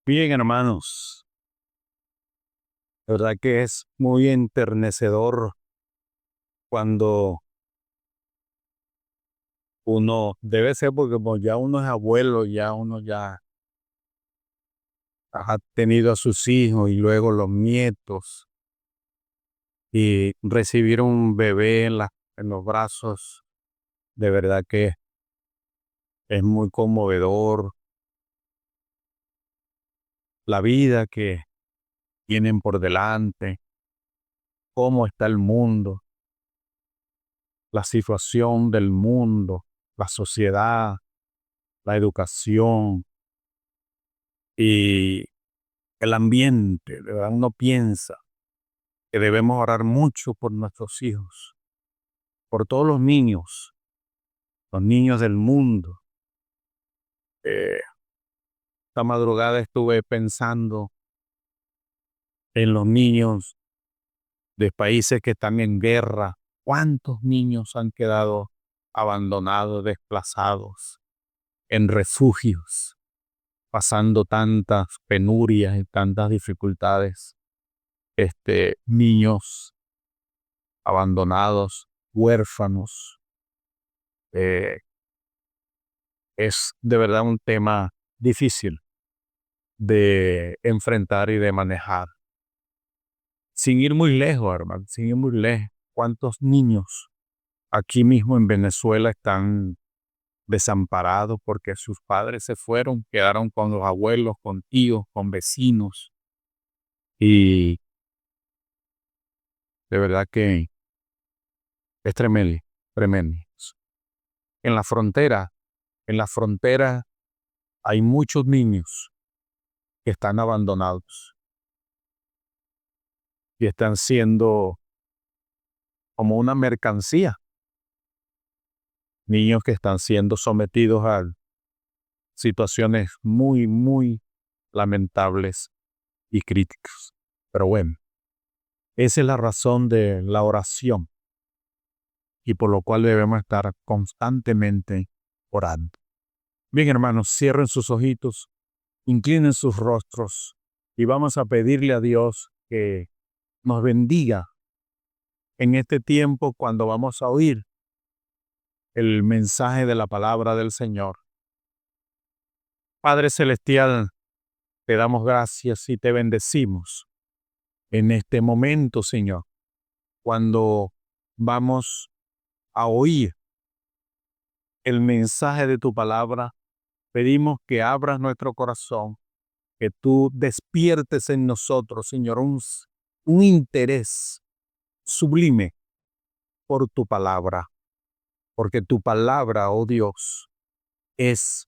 Bien, hermanos, la verdad que es muy enternecedor cuando uno, debe ser porque como ya uno es abuelo, ya uno ya ha tenido a sus hijos y luego los nietos, y recibir un bebé en los brazos, de verdad que es muy conmovedor. La vida que tienen por delante, cómo está el mundo, la situación del mundo, la sociedad, la educación y el ambiente. De verdad uno piensa que debemos orar mucho por nuestros hijos, por todos los niños del mundo. Eh, esta madrugada estuve pensando en los niños de países que están en guerra. ¿Cuántos niños han quedado abandonados, desplazados, en refugios, pasando tantas penurias y tantas dificultades? Niños abandonados, huérfanos. eh, es de verdad un tema difícil de enfrentar y de manejar. Sin ir muy lejos, hermano, sin ir muy lejos. ¿Cuántos niños aquí mismo en Venezuela están desamparados porque sus padres se fueron, quedaron con los abuelos, con tíos, con vecinos? Y de verdad que es tremendo, tremendo. En la frontera, en la frontera hay muchos niños que están abandonados y están siendo como una mercancía. Niños que están siendo sometidos a situaciones muy, muy lamentables y críticas. Pero bueno, esa es la razón de la oración y por lo cual debemos estar constantemente orando. Bien, hermanos, cierren sus ojitos, inclinen sus rostros y vamos a pedirle a Dios que nos bendiga en este tiempo cuando vamos a oír el mensaje de la palabra del Señor. Padre Celestial, te damos gracias y te bendecimos en este momento, Señor, cuando vamos a oír el mensaje de tu palabra. Pedimos que abras nuestro corazón, que tú despiertes en nosotros, Señor, un interés sublime por tu palabra, porque tu palabra, oh Dios, es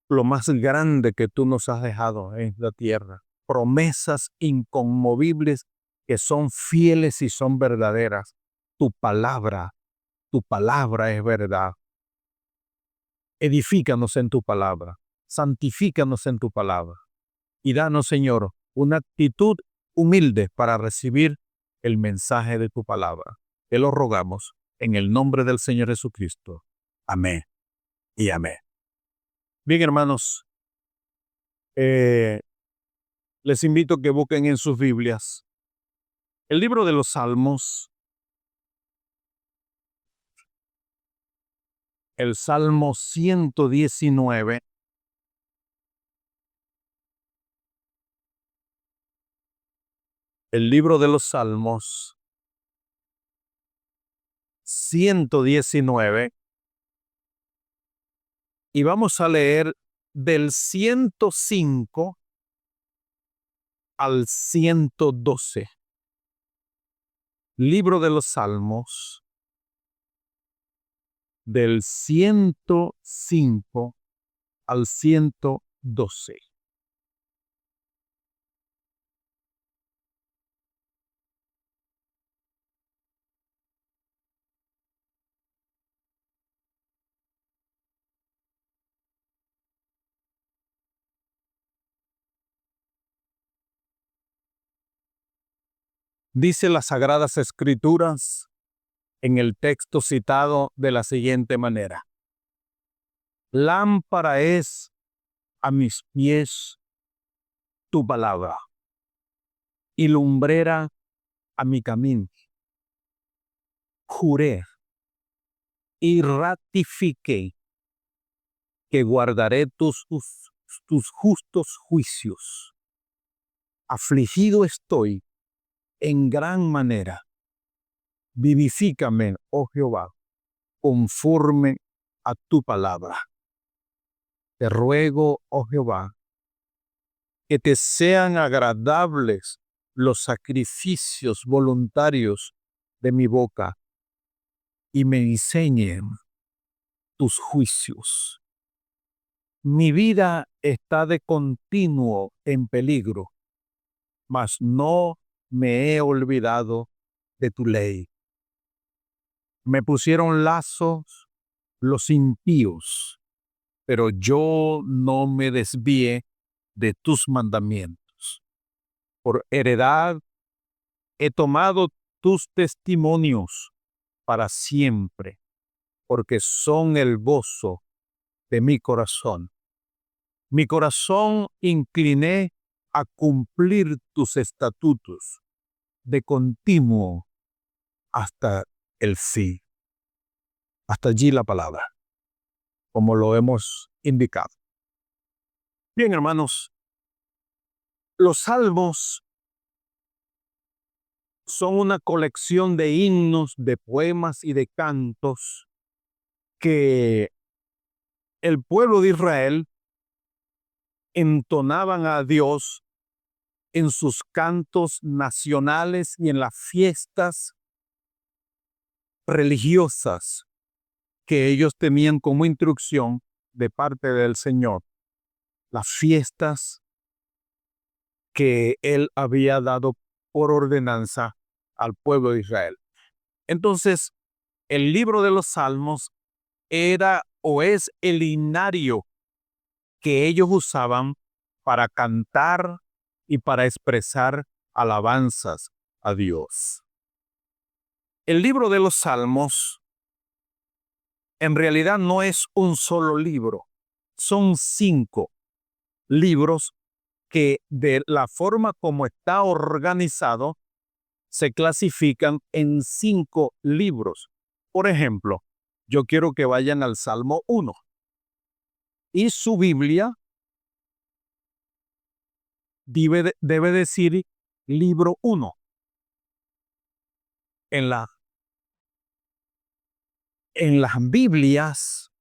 lo más grande que tú nos has dejado en la tierra. Promesas inconmovibles que son fieles y son verdaderas. Tu palabra es verdad. Edifícanos en tu palabra, santifícanos en tu palabra y danos, Señor, una actitud humilde para recibir el mensaje de tu palabra. Te lo rogamos en el nombre del Señor Jesucristo. Amén y amén. Bien, hermanos, les invito a que busquen en sus Biblias el libro de los Salmos, el Salmo 119. El libro de los Salmos 119. Y vamos a leer del 105 al 112. Libro de los Salmos, del 105 al 112. Dice las Sagradas Escrituras en el texto citado de la siguiente manera: lámpara es a mis pies tu palabra y lumbrera a mi camino. Juré y ratifiqué que guardaré tus justos juicios. Afligido estoy en gran manera. Vivifícame, oh Jehová, conforme a tu palabra. Te ruego, oh Jehová, que te sean agradables los sacrificios voluntarios de mi boca y me enseñen tus juicios. Mi vida está de continuo en peligro, mas no me he olvidado de tu ley. Me pusieron lazos los impíos, pero yo no me desvié de tus mandamientos. Por heredad he tomado tus testimonios para siempre, porque son el gozo de mi corazón. Mi corazón incliné a cumplir tus estatutos de continuo hasta el fin. Hasta allí la palabra, como lo hemos indicado. Bien, hermanos, los salmos son una colección de himnos, de poemas y de cantos que el pueblo de Israel entonaban a Dios en sus cantos nacionales y en las fiestas religiosas que ellos tenían como instrucción de parte del Señor. Las fiestas que Él había dado por ordenanza al pueblo de Israel. Entonces, el libro de los Salmos era o es el himnario que ellos usaban para cantar y para expresar alabanzas a Dios. El libro de los Salmos en realidad no es un solo libro, son 5 libros que de la forma como está organizado se clasifican en 5 libros. Por ejemplo, yo quiero que vayan al Salmo 1 y su Biblia debe decir libro 1. En las Biblias,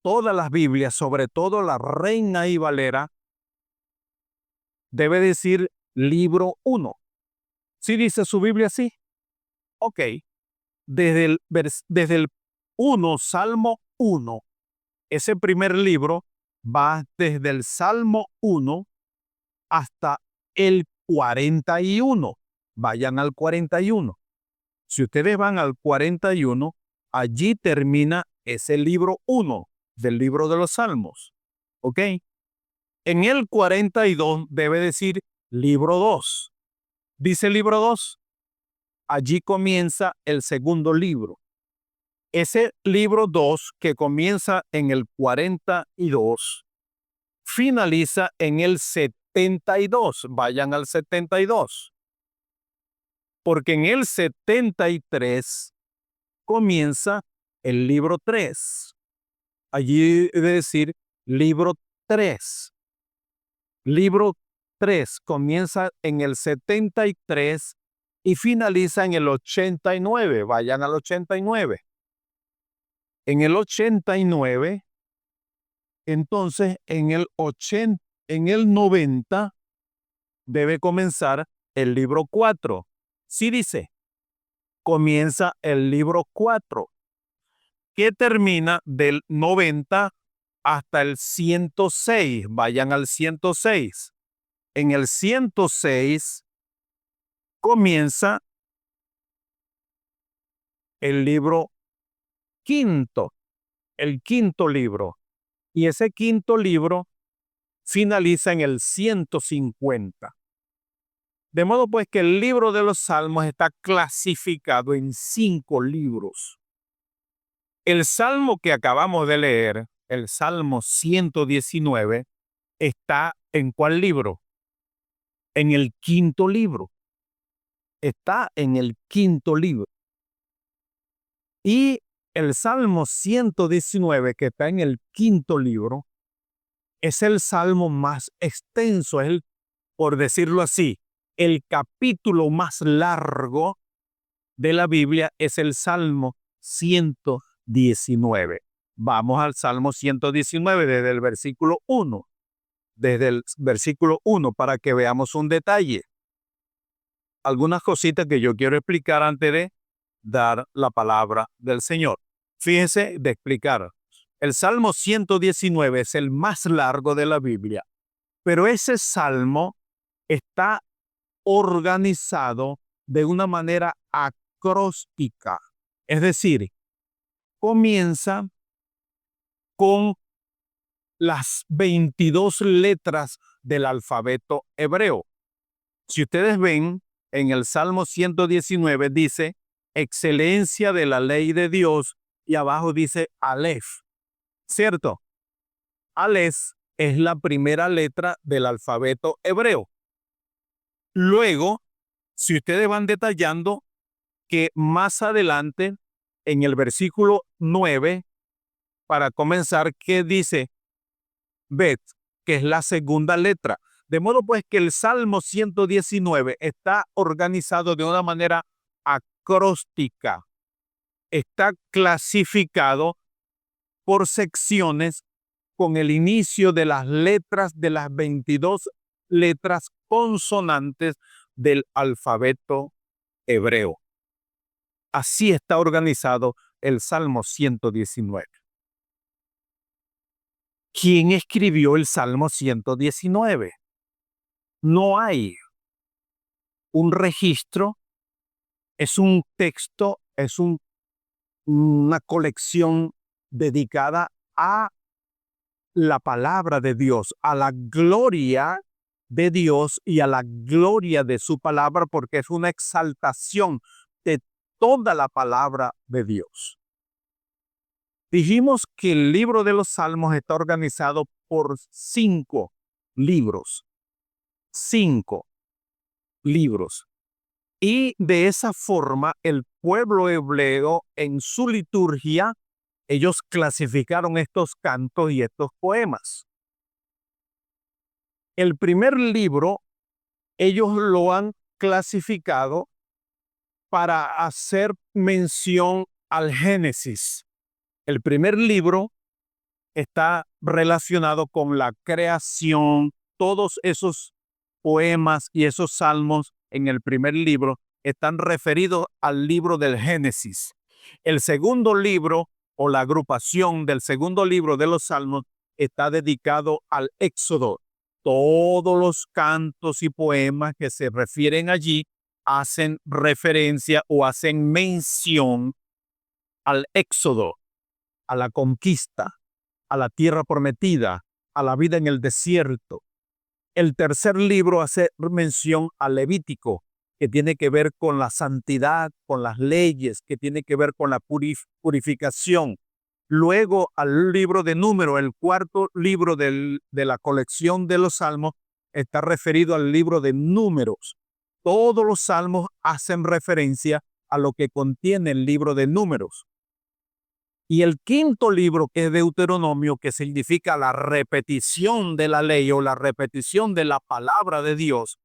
todas las Biblias, sobre todo la Reina y Valera, debe decir libro 1. ¿Sí dice su Biblia así? Ok. Desde el 1, Salmo 1, ese primer libro va desde el Salmo 1 hasta el 41. Vayan al 41. Si ustedes van al 41, allí termina ese libro 1 del libro de los Salmos. ¿Ok? En el 42 debe decir libro 2. Dice libro 2. Allí comienza el segundo libro. Ese libro 2 que comienza en el 42 finaliza en el 72. Vayan al 72. Porque en el 73 comienza el libro 3. Allí debe decir libro 3. Libro 3 comienza en el 73 y finaliza en el 89. Vayan al 89. En el 89, entonces en el 90 debe comenzar el libro 4. Sí dice, comienza el libro 4, que termina del 90 hasta el 106. Vayan al 106. En el 106 comienza el libro quinto, el quinto libro. Y ese quinto libro finaliza en el 150. De modo pues que el libro de los Salmos está clasificado en 5 libros. El Salmo que acabamos de leer, el Salmo 119 está ¿en cuál libro? En el quinto libro. Está en el quinto libro. Y el Salmo 119, que está en el quinto libro, es el salmo más extenso, es por decirlo así, el capítulo más largo de la Biblia es el Salmo 119. Vamos al Salmo 119 desde el versículo 1. Desde el versículo 1 para que veamos un detalle. Algunas cositas que yo quiero explicar antes de dar la palabra del Señor. Fíjense de explicar. El Salmo 119 es el más largo de la Biblia, pero ese salmo está organizado de una manera acróstica. Es decir, comienza con las 22 letras del alfabeto hebreo. Si ustedes ven, en el Salmo 119 dice, excelencia de la ley de Dios, y abajo dice Aleph, ¿cierto? Aleph es la primera letra del alfabeto hebreo. Luego, si ustedes van detallando, que más adelante, en el versículo 9, para comenzar, que dice Bet, que es la segunda letra. De modo pues que el Salmo 119 está organizado de una manera acróstica. Está clasificado por secciones con el inicio de las letras de las 22 letras consonantes del alfabeto hebreo. Así está organizado el Salmo 119. ¿Quién escribió el Salmo 119? No hay un registro, es un texto, es una colección dedicada a la palabra de Dios, a la gloria de Dios y a la gloria de su palabra, porque es una exaltación de toda la palabra de Dios. Dijimos que el libro de los Salmos está organizado por 5 libros. 5 libros. Y de esa forma, el pueblo hebreo en su liturgia, ellos clasificaron estos cantos y estos poemas. El primer libro, ellos lo han clasificado para hacer mención al Génesis. El primer libro está relacionado con la creación. Todos esos poemas y esos salmos en el primer libro están referidos al libro del Génesis. El segundo libro o la agrupación del segundo libro de los salmos está dedicado al Éxodo. Todos los cantos y poemas que se refieren allí hacen referencia o hacen mención al Éxodo, a la conquista, a la tierra prometida, a la vida en el desierto. El tercer libro hace mención al Levítico, que tiene que ver con la santidad, con las leyes, que tiene que ver con la purificación. Luego al libro de Números, el cuarto libro de la colección de los salmos, está referido al libro de Números. Todos los salmos hacen referencia a lo que contiene el libro de Números. Y el quinto libro, que es Deuteronomio, que significa la repetición de la ley o la repetición de la palabra de Dios,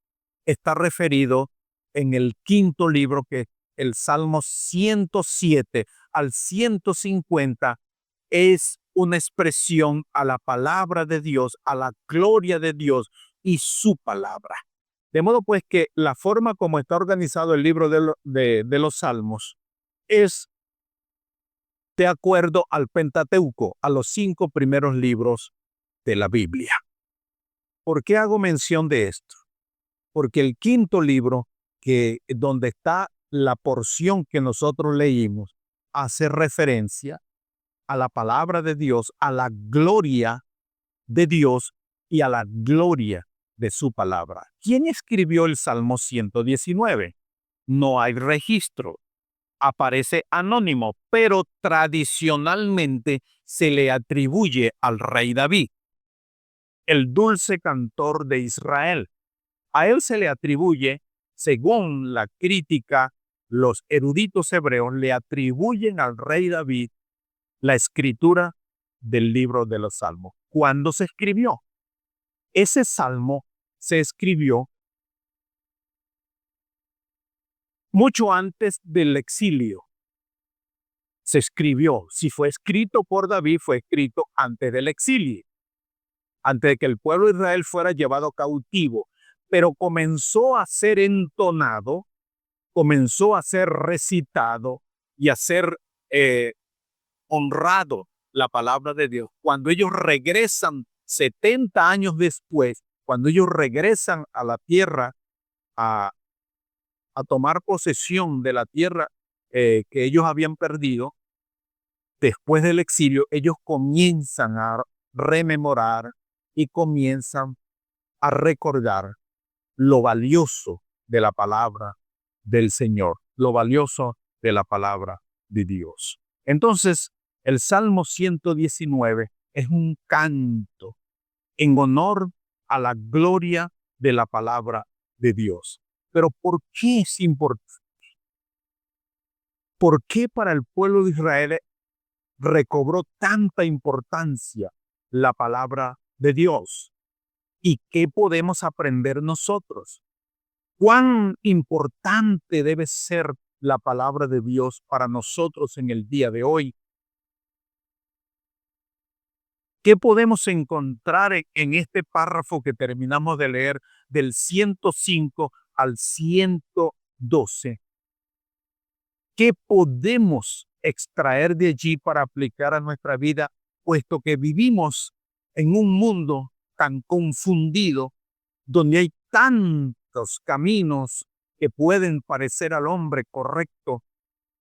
está referido en el quinto libro, que es el Salmo 107 al 150, es una expresión a la palabra de Dios, a la gloria de Dios y su palabra. De modo pues que la forma como está organizado el libro de los Salmos es de acuerdo al Pentateuco, a los 5 primeros libros de la Biblia. ¿Por qué hago mención de esto? Porque el quinto libro, donde está la porción que nosotros leímos, hace referencia a la palabra de Dios, a la gloria de Dios y a la gloria de su palabra. ¿Quién escribió el Salmo 119? No hay registro. Aparece anónimo, pero tradicionalmente se le atribuye al rey David, el dulce cantor de Israel. A él se le atribuye, según la crítica, los eruditos hebreos le atribuyen al rey David la escritura del libro de los Salmos. ¿Cuándo se escribió? Ese salmo se escribió mucho antes del exilio. Se escribió, si fue escrito por David, fue escrito antes del exilio, antes de que el pueblo de Israel fuera llevado cautivo, pero comenzó a ser entonado, comenzó a ser recitado y a ser honrado la palabra de Dios. Cuando ellos regresan 70 años después, cuando ellos regresan a la tierra a tomar posesión de la tierra que ellos habían perdido, después del exilio, ellos comienzan a rememorar y comienzan a recordar lo valioso de la palabra del Señor, lo valioso de la palabra de Dios. Entonces, el Salmo 119 es un canto en honor a la gloria de la palabra de Dios. Pero ¿por qué es importante? ¿Por qué para el pueblo de Israel recobró tanta importancia la palabra de Dios? ¿Y qué podemos aprender nosotros? ¿Cuán importante debe ser la palabra de Dios para nosotros en el día de hoy? ¿Qué podemos encontrar en este párrafo que terminamos de leer del 105 al 112? ¿Qué podemos extraer de allí para aplicar a nuestra vida, puesto que vivimos en un mundo tan confundido, donde hay tantos caminos que pueden parecer al hombre correcto?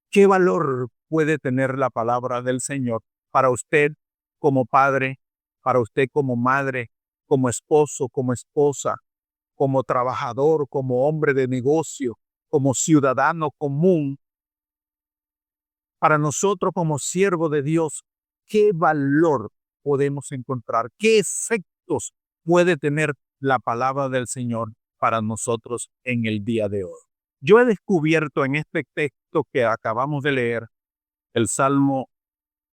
¿Qué valor puede tener la palabra del Señor para usted como padre, para usted como madre, como esposo, como esposa, como trabajador, como hombre de negocio, como ciudadano común? Para nosotros como siervo de Dios, ¿qué valor podemos encontrar? ¿Qué efectos puede tener la palabra del Señor para nosotros en el día de hoy? Yo he descubierto en este texto que acabamos de leer, el Salmo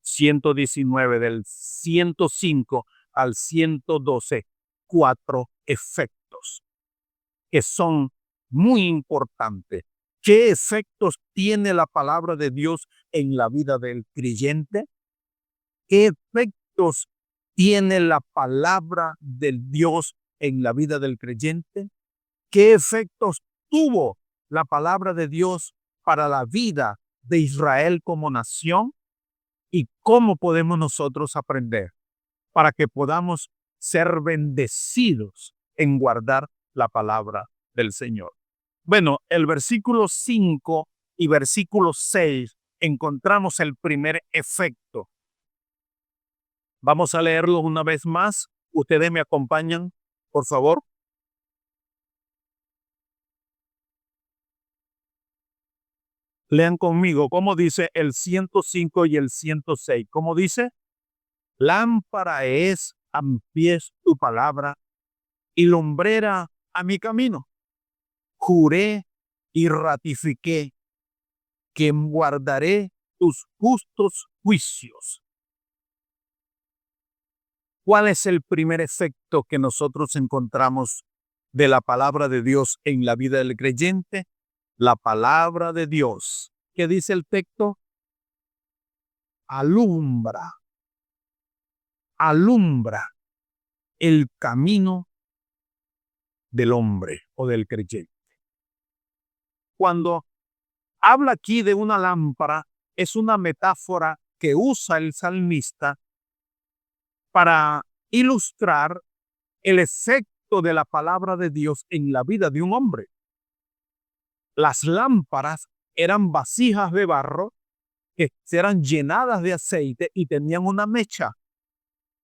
119, del 105 al 112, 4 efectos que son muy importantes. ¿Qué efectos tiene la palabra de Dios en la vida del creyente? ¿Qué efectos tiene la palabra del Dios en la vida del creyente? ¿Qué efectos tuvo la palabra de Dios para la vida de Israel como nación? ¿Y cómo podemos nosotros aprender para que podamos ser bendecidos en guardar la palabra del Señor? Bueno, el versículo 5 y versículo 6 encontramos el primer efecto. Vamos a leerlo una vez más. ¿Ustedes me acompañan, por favor? Lean conmigo cómo dice el 105 y el 106. ¿Cómo dice? Lámpara es a mis pies tu palabra y lumbrera a mi camino. Juré y ratifiqué que guardaré tus justos juicios. ¿Cuál es el primer efecto que nosotros encontramos de la palabra de Dios en la vida del creyente? La palabra de Dios, ¿qué dice el texto? Alumbra el camino del hombre o del creyente. Cuando habla aquí de una lámpara, es una metáfora que usa el salmista para ilustrar el efecto de la palabra de Dios en la vida de un hombre. Las lámparas eran vasijas de barro que eran llenadas de aceite y tenían una mecha.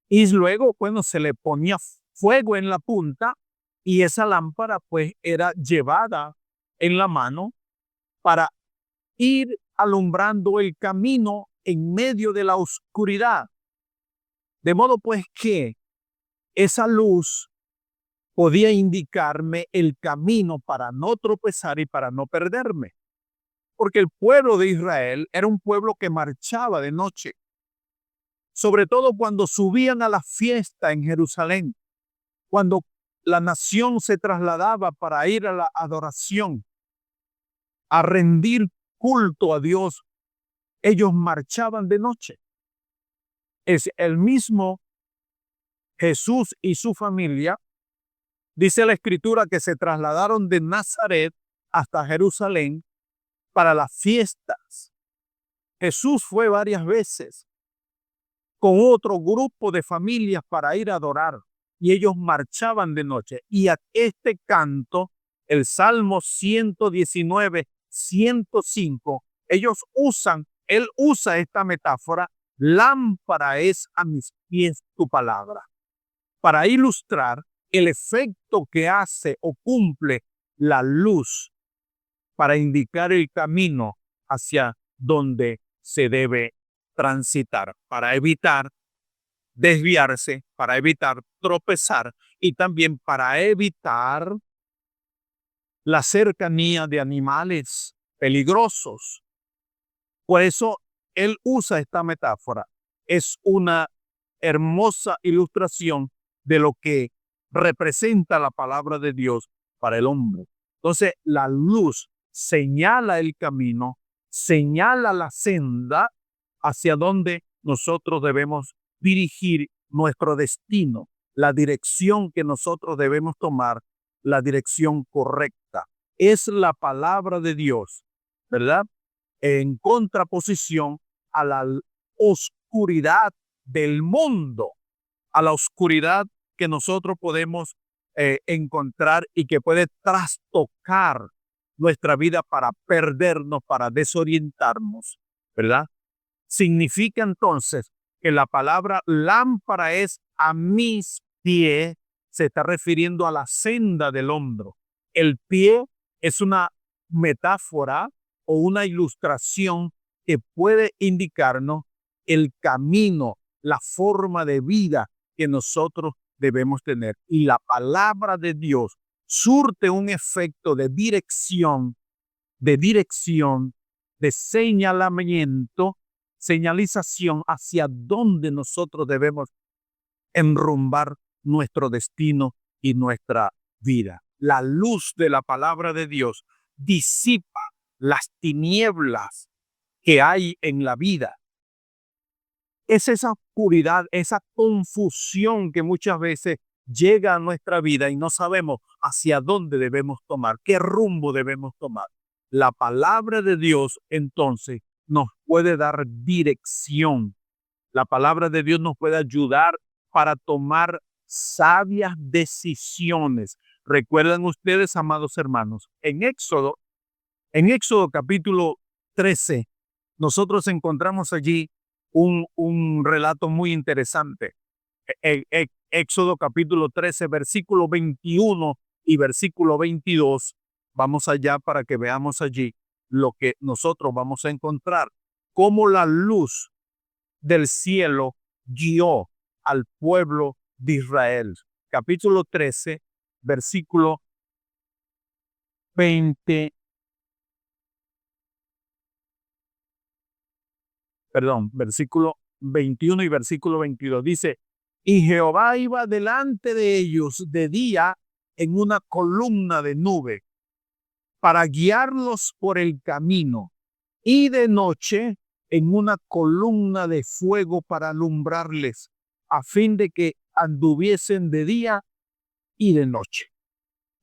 Y luego, bueno, se le ponía fuego en la punta y esa lámpara pues era llevada en la mano para ir alumbrando el camino en medio de la oscuridad. De modo pues que esa luz podía indicarme el camino para no tropezar y para no perderme. Porque el pueblo de Israel era un pueblo que marchaba de noche, sobre todo cuando subían a la fiesta en Jerusalén, cuando la nación se trasladaba para ir a la adoración, a rendir culto a Dios. Ellos marchaban de noche. Es el mismo Jesús y su familia, dice la Escritura, que se trasladaron de Nazaret hasta Jerusalén para las fiestas. Jesús fue varias veces con otro grupo de familias para ir a adorar y ellos marchaban de noche. Y a este canto, el Salmo 119, 105, él usa esta metáfora: lámpara es a mis pies tu palabra, para ilustrar el efecto que hace o cumple la luz para indicar el camino hacia donde se debe transitar, para evitar desviarse, para evitar tropezar y también para evitar la cercanía de animales peligrosos. Por eso él usa esta metáfora. Es una hermosa ilustración de lo que representa la palabra de Dios para el hombre. Entonces, la luz señala el camino, señala la senda hacia donde nosotros debemos dirigir nuestro destino, la dirección que nosotros debemos tomar, la dirección correcta. Es la palabra de Dios, ¿verdad? En contraposición a la oscuridad del mundo, a la oscuridad que nosotros podemos encontrar y que puede trastocar nuestra vida para perdernos, para desorientarnos, ¿verdad? Significa entonces que la palabra lámpara es a mis pies, se está refiriendo a la senda del hombro. El pie es una metáfora o una ilustración que puede indicarnos el camino, la forma de vida que nosotros debemos tener. Y la palabra de Dios surte un efecto de dirección, de señalamiento, señalización hacia dónde nosotros debemos enrumbar nuestro destino y nuestra vida. La luz de la palabra de Dios disipa las tinieblas que hay en la vida. Es esa oscuridad, esa confusión que muchas veces llega a nuestra vida y no sabemos hacia dónde debemos tomar, qué rumbo debemos tomar. La palabra de Dios entonces nos puede dar dirección. La palabra de Dios nos puede ayudar para tomar sabias decisiones. Recuerdan ustedes, amados hermanos, en Éxodo capítulo 13, nosotros encontramos allí un relato muy interesante. Éxodo capítulo 13, versículo 21 y versículo 22. Vamos allá para que veamos allí lo que nosotros vamos a encontrar. Cómo la luz del cielo guió al pueblo de Israel. Capítulo 13, versículo versículo 21 y versículo 22. Dice: y Jehová iba delante de ellos de día en una columna de nube para guiarlos por el camino, y de noche en una columna de fuego para alumbrarles, a fin de que anduviesen de día y de noche.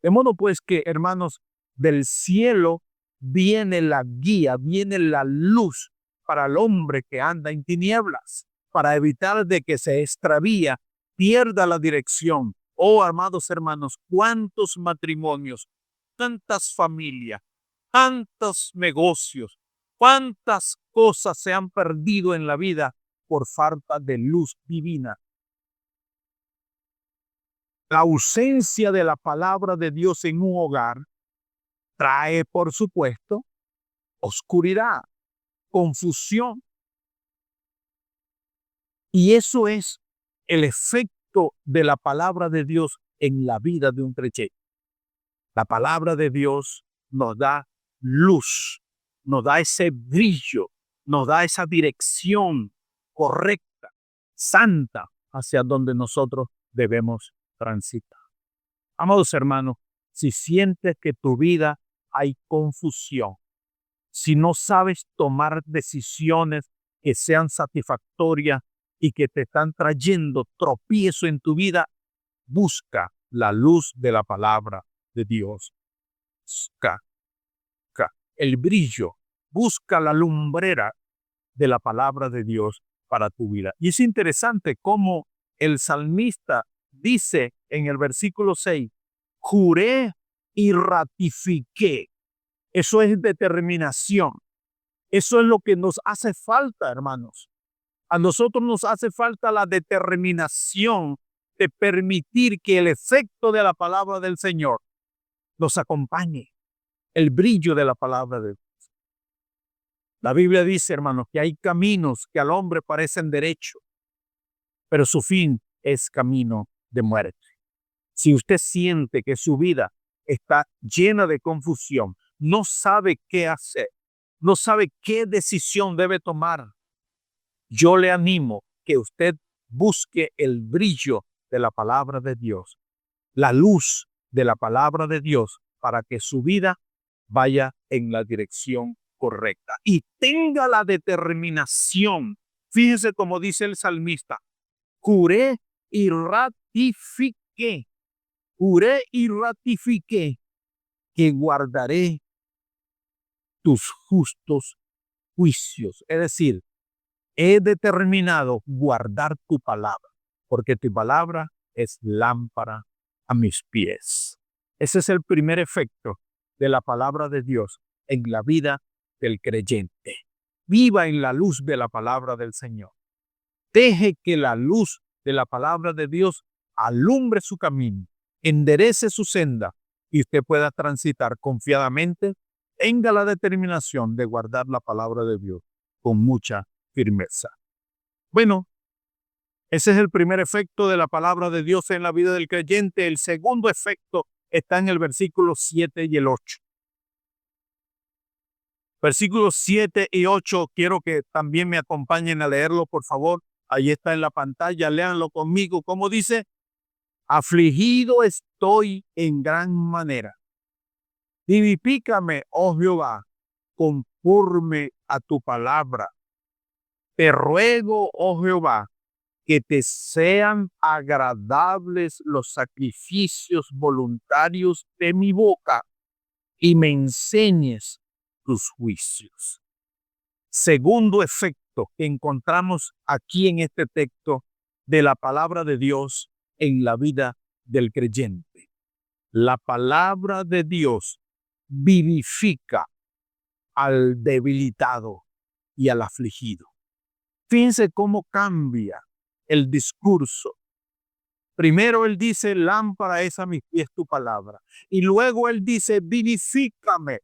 De modo pues que, hermanos, del cielo viene la guía, viene la luz para el hombre que anda en tinieblas, para evitar de que se extravía, pierda la dirección. Oh, amados hermanos, cuántos matrimonios, tantas familias, tantos negocios, cuántas cosas se han perdido en la vida por falta de luz divina. La ausencia de la palabra de Dios en un hogar trae, por supuesto, oscuridad, confusión. Y eso es el efecto de la palabra de Dios en la vida de un creyente. La palabra de Dios nos da luz, nos da ese brillo, nos da esa dirección correcta, santa, hacia donde nosotros debemos transitar. Amados hermanos, si sientes que tu vida hay confusión, si no sabes tomar decisiones que sean satisfactorias y que te están trayendo tropiezo en tu vida, busca la luz de la palabra de Dios. Busca el brillo, busca la lumbrera de la palabra de Dios para tu vida. Y es interesante cómo el salmista dice en el versículo 6, juré y ratifiqué. Eso es determinación. Eso es lo que nos hace falta, hermanos. A nosotros nos hace falta la determinación de permitir que el efecto de la palabra del Señor nos acompañe, el brillo de la palabra de Dios. La Biblia dice, hermanos, que hay caminos que al hombre parecen derechos, pero su fin es camino de muerte. Si usted siente que su vida está llena de confusión, no sabe qué hacer, no sabe qué decisión debe tomar, yo le animo que usted busque el brillo de la palabra de Dios, la luz de la palabra de Dios, para que su vida vaya en la dirección correcta y tenga la determinación. Fíjense como dice el salmista, juré y ratifiqué que guardaré tus justos juicios. Es decir, he determinado guardar tu palabra, porque tu palabra es lámpara a mis pies. Ese es el primer efecto de la palabra de Dios en la vida del creyente. Viva en la luz de la palabra del Señor. Deje que la luz de la palabra de Dios alumbre su camino, enderece su senda y usted pueda transitar confiadamente. Tenga la determinación de guardar la palabra de Dios con mucha firmeza. Bueno, ese es el primer efecto de la palabra de Dios en la vida del creyente. El segundo efecto está en el versículo 7 y el 8. Versículos 7 y 8, quiero que también me acompañen a leerlo, por favor. Ahí está en la pantalla, léanlo conmigo. ¿Cómo dice? Afligido estoy en gran manera. Vivifícame, oh Jehová, conforme a tu palabra. Te ruego, oh Jehová, que te sean agradables los sacrificios voluntarios de mi boca y me enseñes tus juicios. Segundo efecto que encontramos aquí en este texto de la palabra de Dios en la vida del creyente. La palabra de Dios vivifica al debilitado y al afligido. Fíjense cómo cambia el discurso. Primero él dice, lámpara es a mis pies tu palabra. Y luego él dice, vivifícame.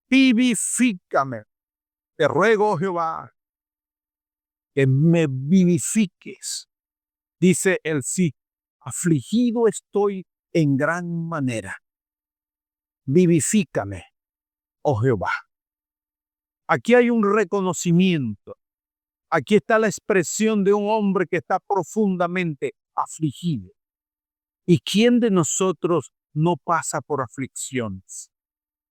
Vivifícame. Te ruego, oh Jehová, que me vivifiques. Dice él, sí, afligido estoy en gran manera. Vivifícame, oh Jehová. Aquí hay un reconocimiento. Aquí está la expresión de un hombre que está profundamente afligido. ¿Y quién de nosotros no pasa por aflicciones?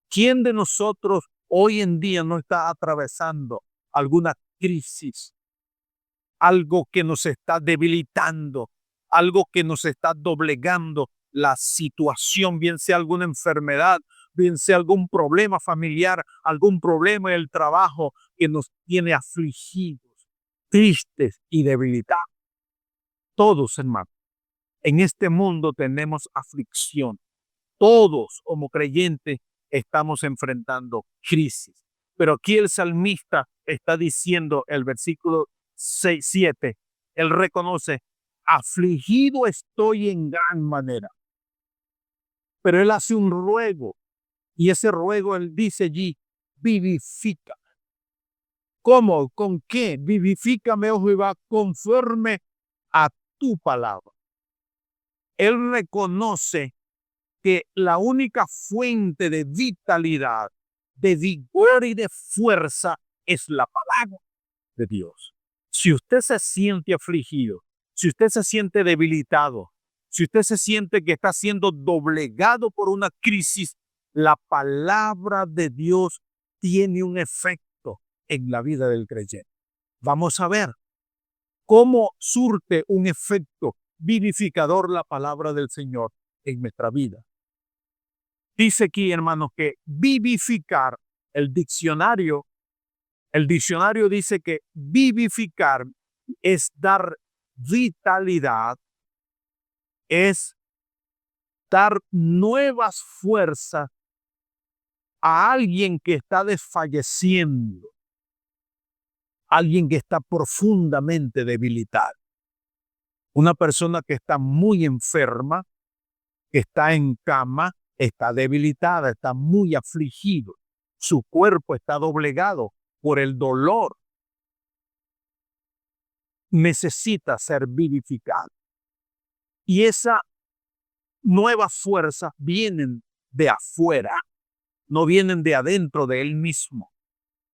¿Quién de nosotros hoy en día no está atravesando alguna crisis? Algo que nos está debilitando, algo que nos está doblegando la situación, bien sea alguna enfermedad, bien sea algún problema familiar, algún problema en el trabajo que nos tiene afligidos, tristes y debilitados. Todos, hermanos, en este mundo tenemos aflicción. Todos como creyentes estamos enfrentando crisis. Pero aquí el salmista está diciendo, el versículo 6, 7, él reconoce, afligido estoy en gran manera. Pero él hace un ruego, y ese ruego él dice allí, vivifica. ¿Cómo? ¿Con qué? Vivifícame, oh Jehová, conforme a tu palabra. Él reconoce que la única fuente de vitalidad, de vigor y de fuerza es la palabra de Dios. Si usted se siente afligido, si usted se siente debilitado, si usted se siente que está siendo doblegado por una crisis, la palabra de Dios tiene un efecto en la vida del creyente. Vamos a ver cómo surte un efecto vivificador la palabra del Señor en nuestra vida. Dice aquí, hermanos, que vivificar, el diccionario dice que vivificar es dar vitalidad, es dar nuevas fuerzas a alguien que está desfalleciendo, alguien que está profundamente debilitado. Una persona que está muy enferma, que está en cama, está debilitada, está muy afligido. Su cuerpo está doblegado por el dolor. Necesita ser vivificado. Y esa nuevas fuerzas vienen de afuera, no vienen de adentro de él mismo,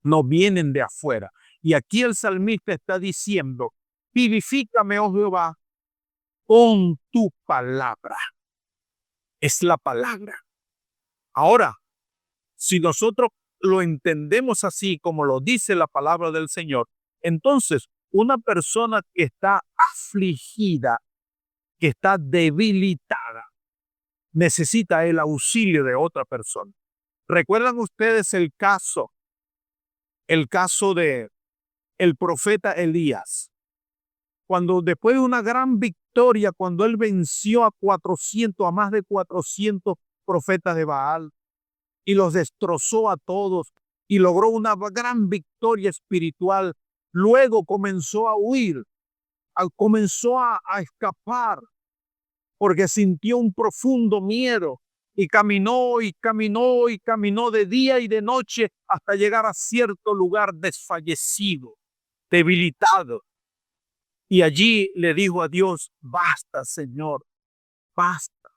no vienen de afuera. Y aquí el salmista está diciendo, vivifícame, oh Jehová, con tu palabra. Es la palabra. Ahora, si nosotros lo entendemos así como lo dice la palabra del Señor, entonces una persona que está afligida, que está debilitada, necesita el auxilio de otra persona. ¿Recuerdan ustedes el caso de el profeta Elías? Cuando después de una gran victoria, cuando él venció a más de 400 profetas de Baal y los destrozó a todos y logró una gran victoria espiritual, luego comenzó a huir, comenzó a escapar porque sintió un profundo miedo y caminó y caminó y caminó de día y de noche hasta llegar a cierto lugar desfallecido, debilitado. Y allí le dijo a Dios, basta, Señor, basta.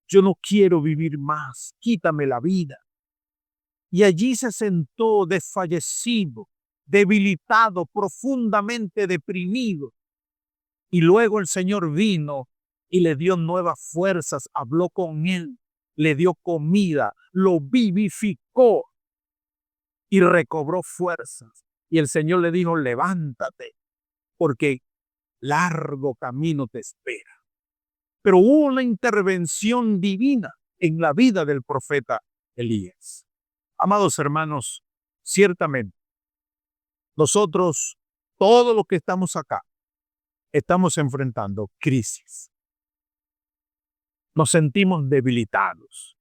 Yo no quiero vivir más, quítame la vida. Y allí se sentó desfallecido, debilitado, profundamente deprimido. Y luego el Señor vino y le dio nuevas fuerzas, habló con él, le dio comida, lo vivificó y recobró fuerzas. Y el Señor le dijo, levántate, porque largo camino te espera. Pero hubo una intervención divina en la vida del profeta Elías. Amados hermanos, ciertamente, nosotros, todos los que estamos acá, estamos enfrentando crisis. Nos sentimos debilitados.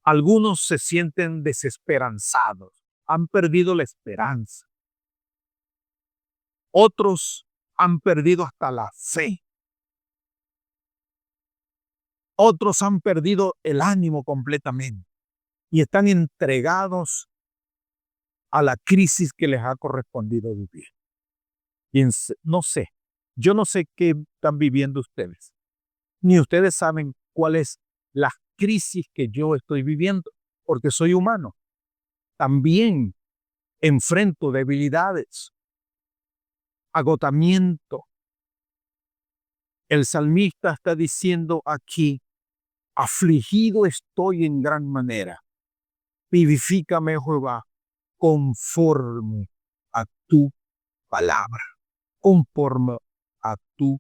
Algunos se sienten desesperanzados, han perdido la esperanza. Otros han perdido hasta la fe. Otros han perdido el ánimo completamente y están entregados a la crisis que les ha correspondido vivir. Y no sé, yo no sé qué están viviendo ustedes, ni ustedes saben cuál es la crisis que yo estoy viviendo, porque soy humano. También enfrento debilidades, agotamiento. El salmista está diciendo aquí, afligido estoy en gran manera. Vivifícame, Jehová, conforme a tu palabra. Conforme a tu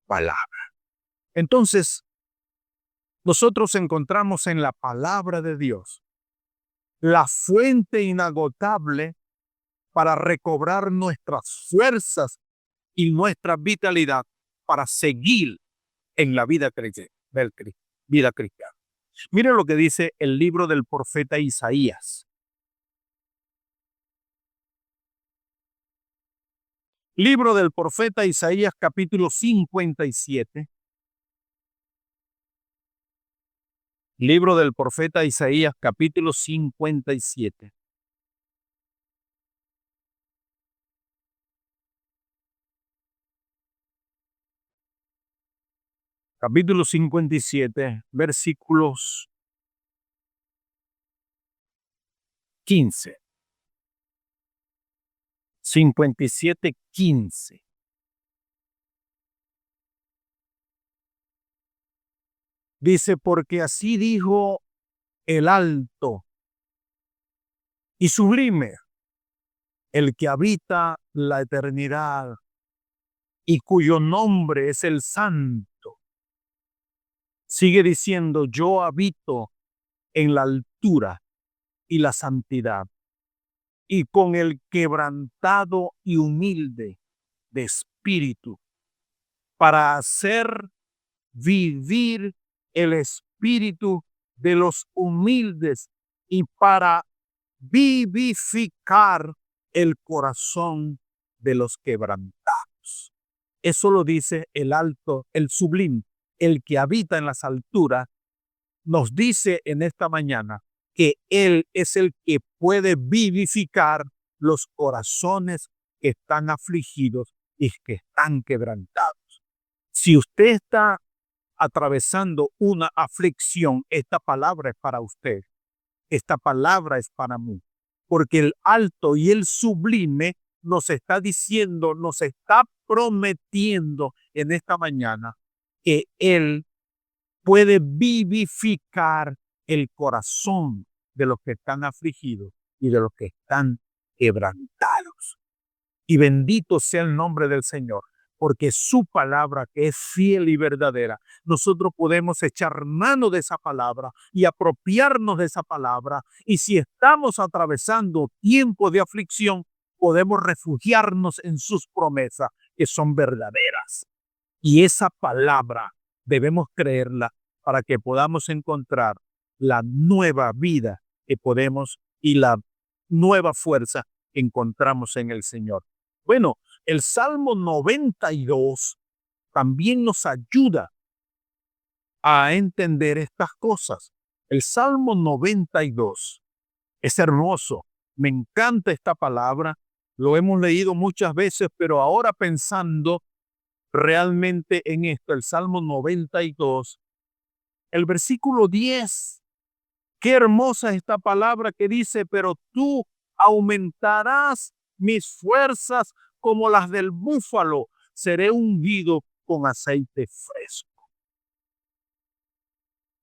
palabra. Entonces, nosotros encontramos en la palabra de Dios la fuente inagotable para recobrar nuestras fuerzas y nuestra vitalidad para seguir en la vida cristiana. Miren lo que dice el libro del profeta Isaías. Libro del profeta Isaías, capítulo 57. Libro del profeta Isaías, capítulo 57. capítulo 57, versículos 15. 57:15. Dice, porque así dijo el alto y sublime, el que habita la eternidad y cuyo nombre es el Santo. Sigue diciendo, yo habito en la altura y la santidad, y con el quebrantado y humilde de espíritu, para hacer vivir el espíritu de los humildes y para vivificar el corazón de los quebrantados. Eso lo dice el alto, el sublime, el que habita en las alturas. Nos dice en esta mañana que Él es el que puede vivificar los corazones que están afligidos y que están quebrantados. Si usted está atravesando una aflicción, esta palabra es para usted. Esta palabra es para mí. Porque el alto y el sublime nos está diciendo, nos está prometiendo en esta mañana que Él puede vivificar el corazón de los que están afligidos y de los que están quebrantados. Y bendito sea el nombre del Señor, porque su palabra, que es fiel y verdadera, nosotros podemos echar mano de esa palabra y apropiarnos de esa palabra. Y si estamos atravesando tiempos de aflicción, podemos refugiarnos en sus promesas, que son verdaderas. Y esa palabra debemos creerla para que podamos encontrar la nueva vida que podemos y la nueva fuerza que encontramos en el Señor. Bueno, el Salmo 92 también nos ayuda a entender estas cosas. El Salmo 92 es hermoso. Me encanta esta palabra. Lo hemos leído muchas veces, pero ahora pensando realmente en esto, el Salmo 92, el versículo 10. Qué hermosa esta palabra que dice, pero tú aumentarás mis fuerzas como las del búfalo, seré ungido con aceite fresco.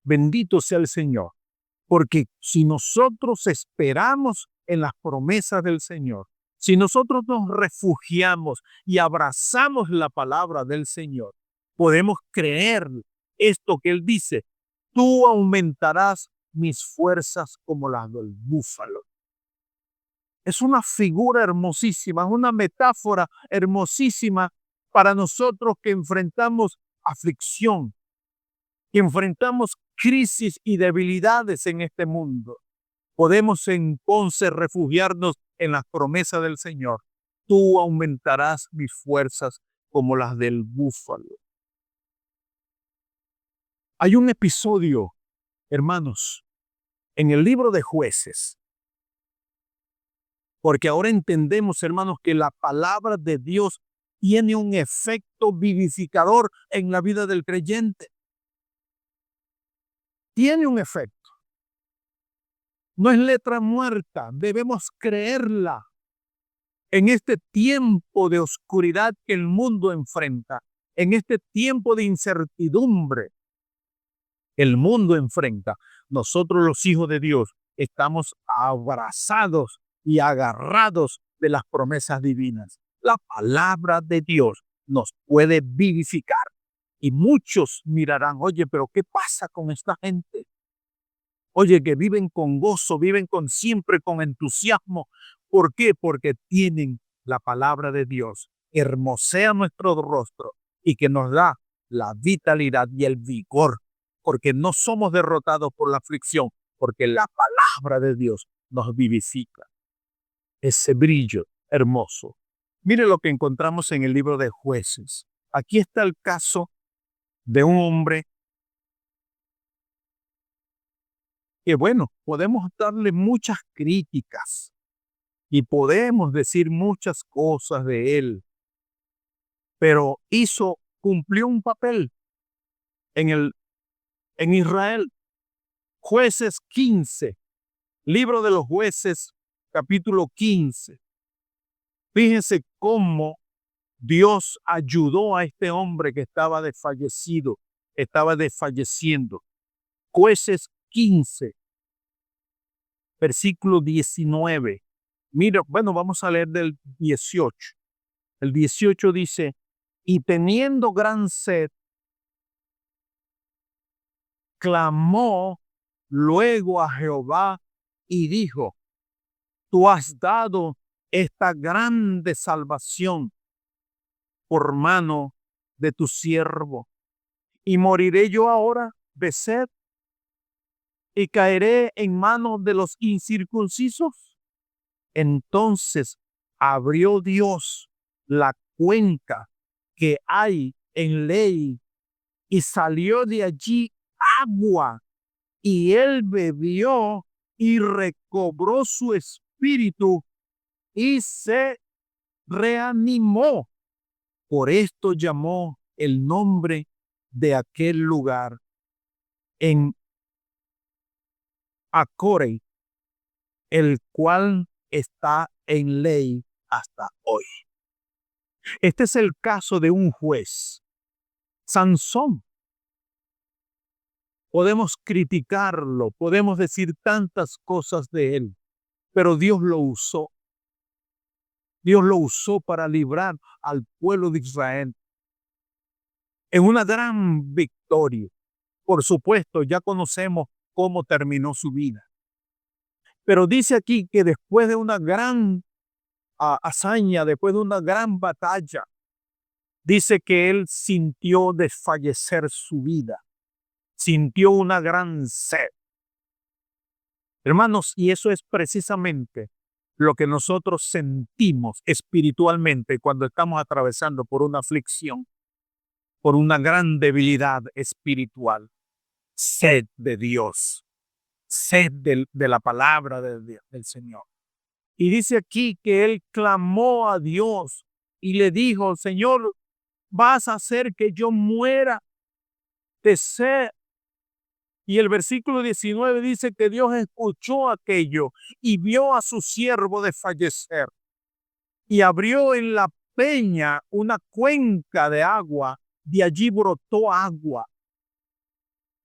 Bendito sea el Señor, porque si nosotros esperamos en las promesas del Señor, si nosotros nos refugiamos y abrazamos la palabra del Señor, podemos creer esto que Él dice, tú aumentarás mis fuerzas como las del búfalo. Es una figura hermosísima, es una metáfora hermosísima para nosotros que enfrentamos aflicción, que enfrentamos crisis y debilidades en este mundo. Podemos entonces refugiarnos en las promesas del Señor. Tú aumentarás mis fuerzas como las del búfalo. Hay un episodio, hermanos, en el libro de Jueces, porque ahora entendemos, hermanos, que la palabra de Dios tiene un efecto vivificador en la vida del creyente. Tiene un efecto. No es letra muerta, debemos creerla. En este tiempo de oscuridad que el mundo enfrenta, en este tiempo de incertidumbre, el mundo enfrenta, nosotros los hijos de Dios estamos abrazados y agarrados de las promesas divinas. La palabra de Dios nos puede vivificar. Y muchos mirarán, oye, pero ¿qué pasa con esta gente? Oye, que viven con gozo, viven siempre con entusiasmo. ¿Por qué? Porque tienen la palabra de Dios, hermosea nuestro rostro y que nos da la vitalidad y el vigor, porque no somos derrotados por la aflicción, porque la palabra de Dios nos vivifica. Ese brillo hermoso. Mire lo que encontramos en el libro de Jueces. Aquí está el caso de un hombre que, bueno, podemos darle muchas críticas y podemos decir muchas cosas de él, pero cumplió un papel. en Israel. Jueces 15, libro de los Jueces, capítulo 15. Fíjense cómo Dios ayudó a este hombre que estaba desfallecido, estaba desfalleciendo. Jueces 15, versículo 19. Mira, bueno, vamos a leer del 18. El 18 dice, y teniendo gran sed, clamó luego a Jehová y dijo, tú has dado esta grande salvación por mano de tu siervo. ¿Y moriré yo ahora de sed? ¿Y caeré en manos de los incircuncisos? Entonces abrió Dios la cuenca que hay en ley y salió de allí agua y él bebió y recobró su espíritu y se reanimó. Por esto llamó el nombre de aquel lugar en Acore, el cual está en ley hasta hoy. Este es el caso de un juez, Sansón. Podemos criticarlo, podemos decir tantas cosas de él, pero Dios lo usó. Dios lo usó para librar al pueblo de Israel en una gran victoria. Por supuesto, ya conocemos cómo terminó su vida. Pero dice aquí que después de una gran hazaña, después de una gran batalla, dice que él sintió desfallecer su vida, sintió una gran sed. Hermanos, y eso es precisamente lo que nosotros sentimos espiritualmente cuando estamos atravesando por una aflicción, por una gran debilidad espiritual. Sed de Dios, sed de la palabra del Señor. Y dice aquí que él clamó a Dios y le dijo, Señor, vas a hacer que yo muera de sed. Y el versículo 19 dice que Dios escuchó aquello y vio a su siervo desfallecer. Y abrió en la peña una cuenca de agua, de allí brotó agua.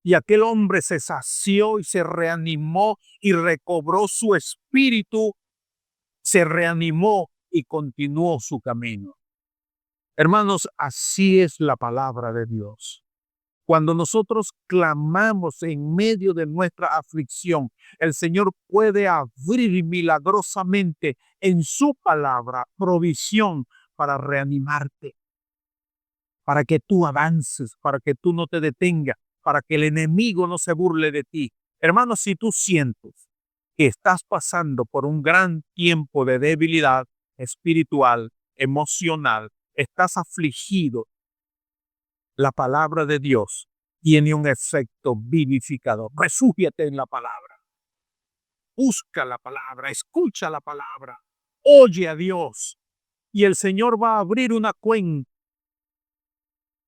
Y aquel hombre se sació y se reanimó y recobró su espíritu, se reanimó y continuó su camino. Hermanos, así es la palabra de Dios. Cuando nosotros clamamos en medio de nuestra aflicción, el Señor puede abrir milagrosamente en su palabra provisión para reanimarte, para que tú avances, para que tú no te detengas, para que el enemigo no se burle de ti. Hermanos, si tú sientes que estás pasando por un gran tiempo de debilidad espiritual, emocional, estás afligido, la palabra de Dios tiene un efecto vivificador. Refúgiate en la palabra. Busca la palabra, escucha la palabra, oye a Dios y el Señor va a abrir una cuenca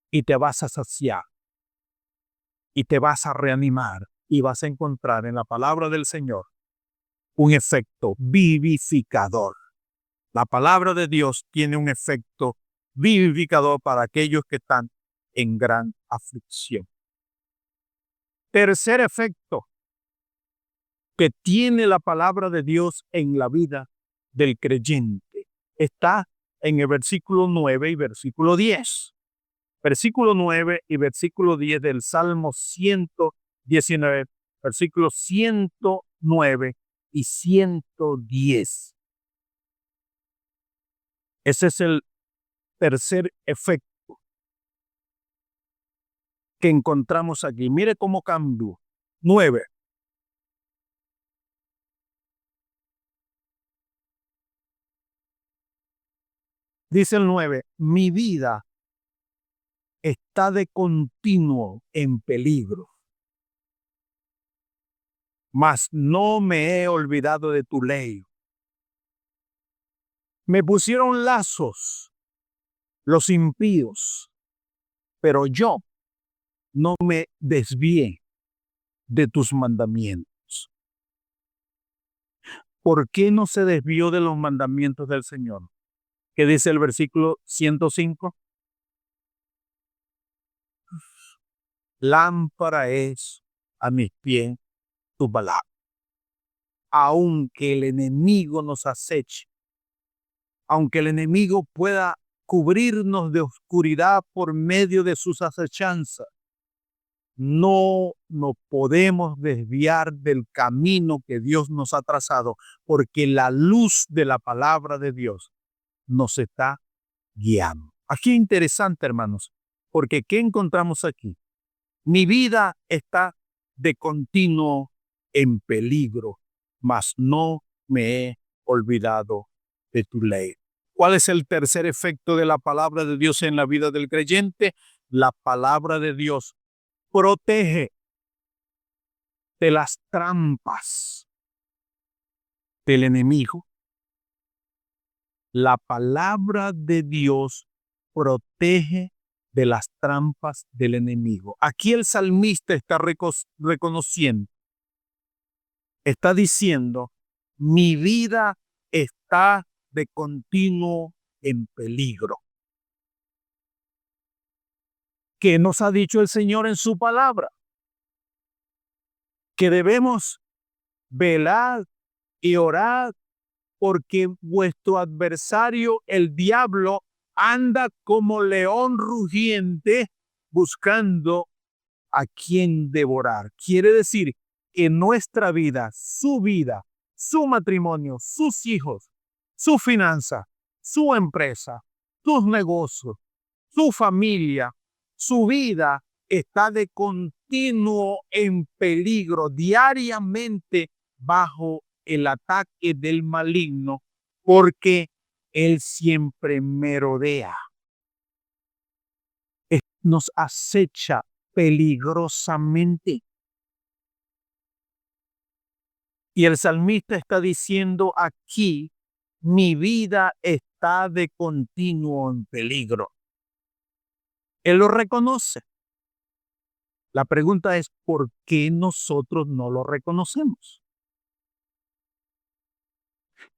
y te vas a saciar y te vas a reanimar y vas a encontrar en la palabra del Señor un efecto vivificador. La palabra de Dios tiene un efecto vivificador para aquellos que están en gran aflicción. Tercer efecto que tiene la palabra de Dios en la vida del creyente está en el versículo 9 y versículo 10. Versículo 9 y versículo 10 del Salmo 119, versículos 109 y 110. Ese es el tercer efecto que encontramos aquí. Mire cómo cambió. 9. Dice el 9, mi vida está de continuo en peligro, mas no me he olvidado de tu ley. Me pusieron lazos los impíos, pero yo no me desvíe de tus mandamientos. ¿Por qué no se desvió de los mandamientos del Señor? ¿Qué dice el versículo 105? Lámpara es a mis pies tu palabra. Aunque el enemigo nos aceche, aunque el enemigo pueda cubrirnos de oscuridad por medio de sus acechanzas, no nos podemos desviar del camino que Dios nos ha trazado, porque la luz de la palabra de Dios nos está guiando. Aquí interesante, hermanos, porque ¿qué encontramos aquí? Mi vida está de continuo en peligro, mas no me he olvidado de tu ley. ¿Cuál es el tercer efecto de la palabra de Dios en la vida del creyente? La palabra de Dios protege de las trampas del enemigo. La palabra de Dios protege de las trampas del enemigo. Aquí el salmista está reconociendo, está diciendo, mi vida está de continuo en peligro. ¿Qué nos ha dicho el Señor en su palabra? Que debemos velar y orar porque vuestro adversario, el diablo, anda como león rugiente buscando a quien devorar. Quiere decir que nuestra vida, su matrimonio, sus hijos, su finanza, su empresa, sus negocios, su familia, su vida está de continuo en peligro, diariamente bajo el ataque del maligno, porque él siempre merodea, nos acecha peligrosamente. Y el salmista está diciendo aquí, mi vida está de continuo en peligro. Él lo reconoce. La pregunta es, ¿por qué nosotros no lo reconocemos?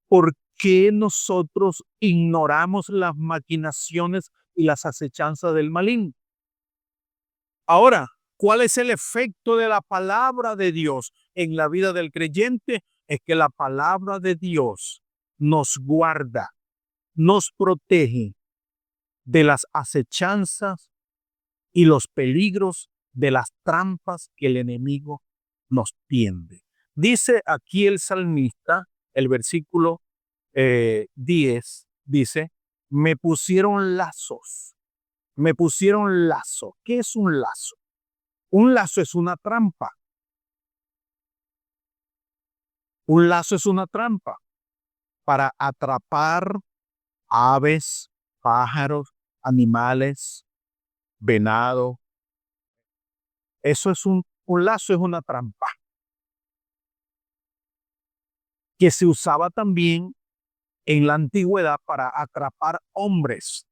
¿Por qué nosotros ignoramos las maquinaciones y las acechanzas del maligno? Ahora, ¿cuál es el efecto de la palabra de Dios en la vida del creyente? Es que la palabra de Dios nos guarda, nos protege de las acechanzas y los peligros de las trampas que el enemigo nos tiende. Dice aquí el salmista, el versículo 10, dice, me pusieron lazos. Me pusieron lazo. ¿Qué es un lazo? Un lazo es una trampa. Un lazo es una trampa para atrapar aves, pájaros, animales, venado. Eso es un lazo, es una trampa que se usaba también en la antigüedad para atrapar hombres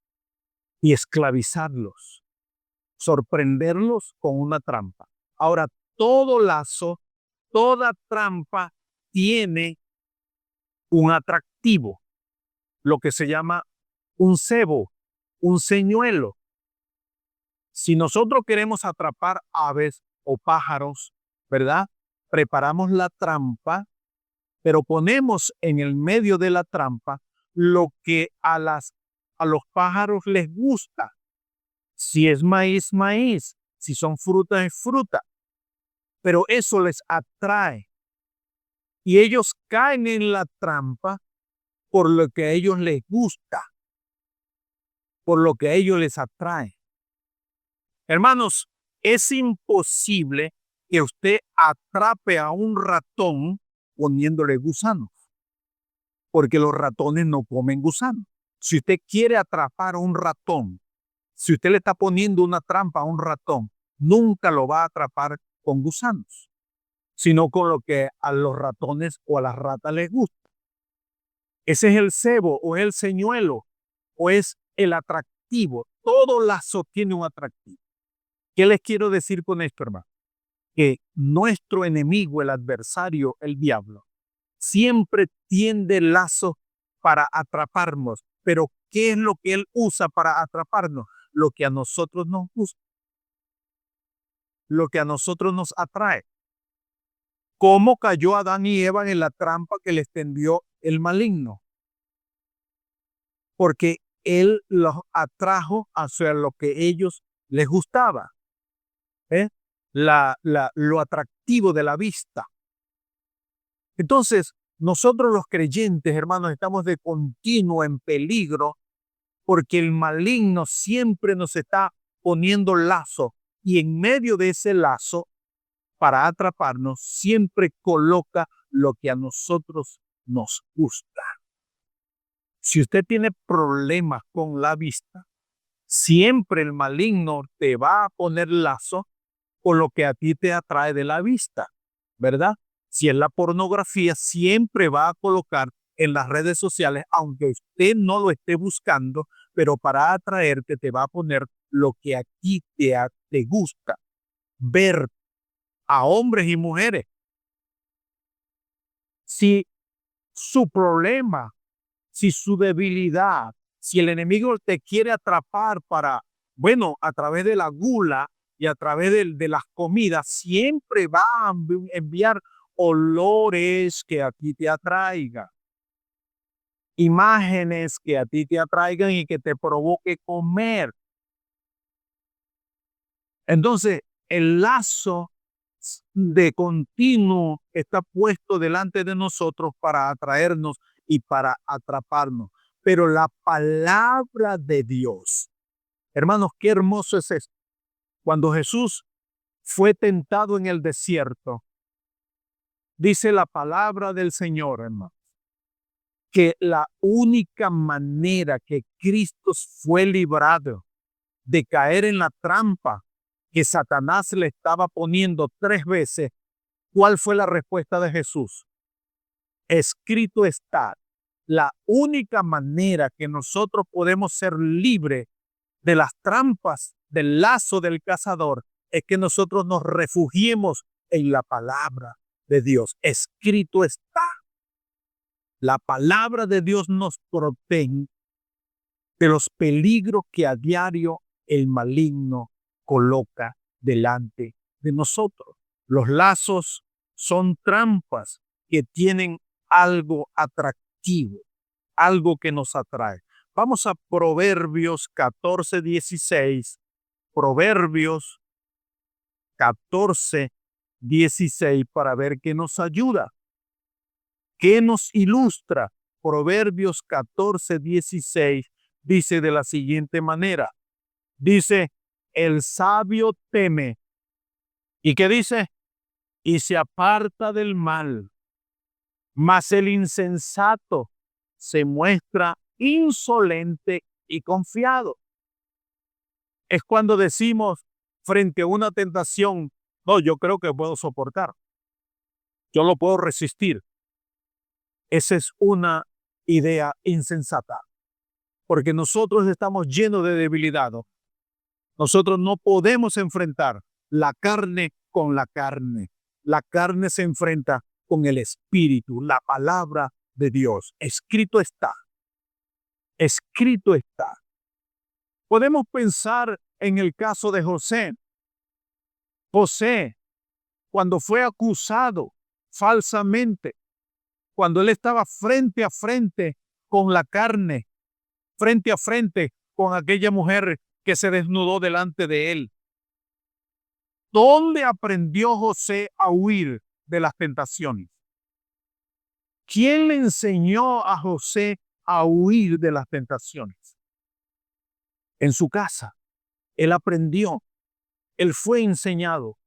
y esclavizarlos, sorprenderlos con una trampa. Ahora, todo lazo, toda trampa tiene un atractivo, lo que se llama un cebo, un señuelo. Si nosotros queremos atrapar aves o pájaros, ¿verdad? Preparamos la trampa, pero ponemos en el medio de la trampa lo que a los pájaros les gusta. Si es maíz, maíz. Si son frutas, es fruta. Pero eso les atrae. Y ellos caen en la trampa por lo que a ellos les gusta, por lo que a ellos les atrae. Hermanos, es imposible que usted atrape a un ratón poniéndole gusanos, porque los ratones no comen gusanos. Si usted quiere atrapar a un ratón, si usted le está poniendo una trampa a un ratón, nunca lo va a atrapar con gusanos, sino con lo que a los ratones o a las ratas les gusta. Ese es el cebo o el señuelo o es el atractivo. Todo lazo tiene un atractivo. ¿Qué les quiero decir con esto, hermano? Que nuestro enemigo, el adversario, el diablo, siempre tiende lazo para atraparnos. Pero ¿qué es lo que él usa para atraparnos? Lo que a nosotros nos gusta, lo que a nosotros nos atrae. ¿Cómo cayó Adán y Eva en la trampa que les tendió el maligno? Porque él los atrajo hacia lo que ellos les gustaba, ¿eh? Lo atractivo de la vista. Entonces, nosotros los creyentes, hermanos, estamos de continuo en peligro porque el maligno siempre nos está poniendo lazo y en medio de ese lazo, para atraparnos, siempre coloca lo que a nosotros nos gusta. Si usted tiene problemas con la vista, siempre el maligno te va a poner lazo con lo que a ti te atrae de la vista, ¿verdad? Si es la pornografía, siempre va a colocar en las redes sociales, aunque usted no lo esté buscando, pero para atraerte te va a poner lo que a ti te gusta. Ver a hombres y mujeres. Si su problema, si su debilidad, si el enemigo te quiere atrapar para, bueno, a través de la gula y a través de las comidas, siempre va a enviar olores que a ti te atraigan, imágenes que a ti te atraigan y que te provoque comer. Entonces, el lazo de continuo está puesto delante de nosotros para atraernos y para atraparnos. Pero la palabra de Dios, hermanos, qué hermoso es esto. Cuando Jesús fue tentado en el desierto, dice la palabra del Señor, hermano, que la única manera que Cristo fue librado de caer en la trampa que Satanás le estaba poniendo 3 veces, ¿cuál fue la respuesta de Jesús? Escrito está. La única manera que nosotros podemos ser libres de las trampas del lazo del cazador es que nosotros nos refugiemos en la palabra de Dios. Escrito está. La palabra de Dios nos protege de los peligros que a diario el maligno coloca delante de nosotros. Los lazos son trampas que tienen algo atractivo, algo que nos atrae. Vamos a Proverbios 14:16. Proverbios 14:16 para ver qué nos ayuda, qué nos ilustra. Proverbios 14:16 dice de la siguiente manera. Dice, el sabio teme. ¿Y qué dice? Y se aparta del mal. Mas el insensato se muestra insolente y confiado. Es cuando decimos frente a una tentación, no, yo creo que puedo soportar. Yo lo puedo resistir. Esa es una idea insensata. Porque nosotros estamos llenos de debilidad. Nosotros no podemos enfrentar la carne con la carne. La carne se enfrenta con el espíritu, la palabra de Dios. Escrito está. Escrito está. Podemos pensar en el caso de José. José, cuando fue acusado falsamente, cuando él estaba frente a frente con la carne, frente a frente con aquella mujer que se desnudó delante de él. ¿Dónde aprendió José a huir de las tentaciones? ¿Quién le enseñó a José a huir de las tentaciones? En su casa. Él aprendió. Él fue enseñado.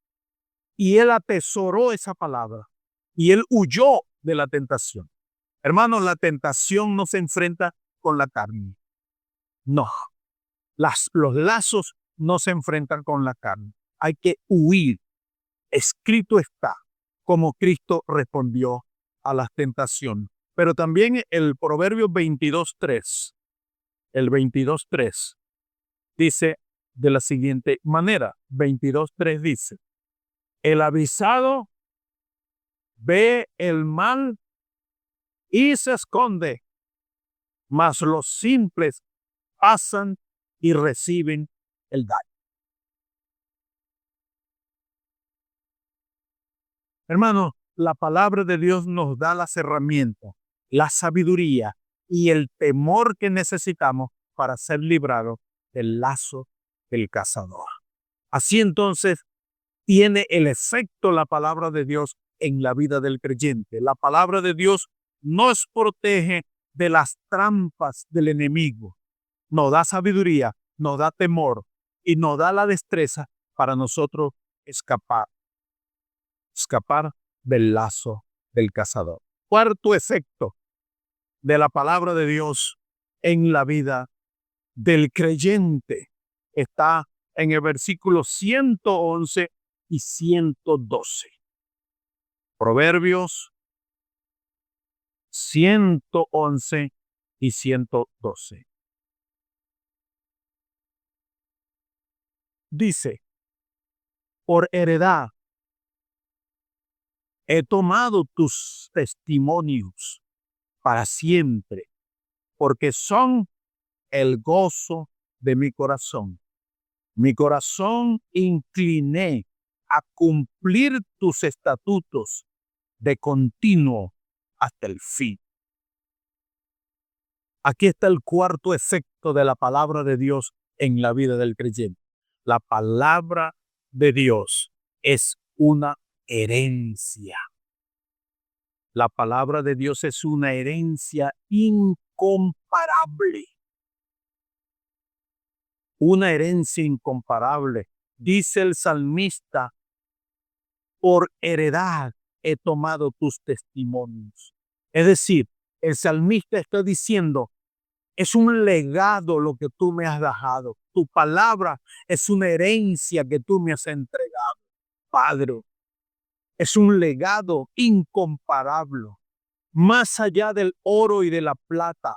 Y él atesoró esa palabra. Y él huyó de la tentación. Hermanos, la tentación no se enfrenta con la carne. No. Los lazos no se enfrentan con la carne. Hay que huir. Escrito está como Cristo respondió a las tentaciones. Pero también el Proverbio 22:3, el 22:3 dice, de la siguiente manera. 22:3 dice, el avisado ve el mal y se esconde, mas los simples pasan y reciben el daño. Hermanos, la palabra de Dios nos da las herramientas, la sabiduría y el temor que necesitamos para ser librados del lazo del cazador. Así entonces tiene el efecto la palabra de Dios en la vida del creyente. La palabra de Dios nos protege de las trampas del enemigo, nos da sabiduría, nos da temor y nos da la destreza para nosotros escapar del lazo del cazador. Cuarto efecto de la palabra de Dios en la vida del creyente está en el versículo 111 y 112. Proverbios 111 y 112. Dice, por heredad he tomado tus testimonios para siempre, porque son el gozo de mi corazón. Mi corazón incliné a cumplir tus estatutos de continuo hasta el fin. Aquí está el cuarto efecto de la palabra de Dios en la vida del creyente. La palabra de Dios es una herencia. La palabra de Dios es una herencia incomparable. Una herencia incomparable. Dice el salmista, por heredad he tomado tus testimonios. Es decir, el salmista está diciendo, es un legado lo que tú me has dejado. Tu palabra es una herencia que tú me has entregado, Padre. Es un legado incomparable, más allá del oro y de la plata.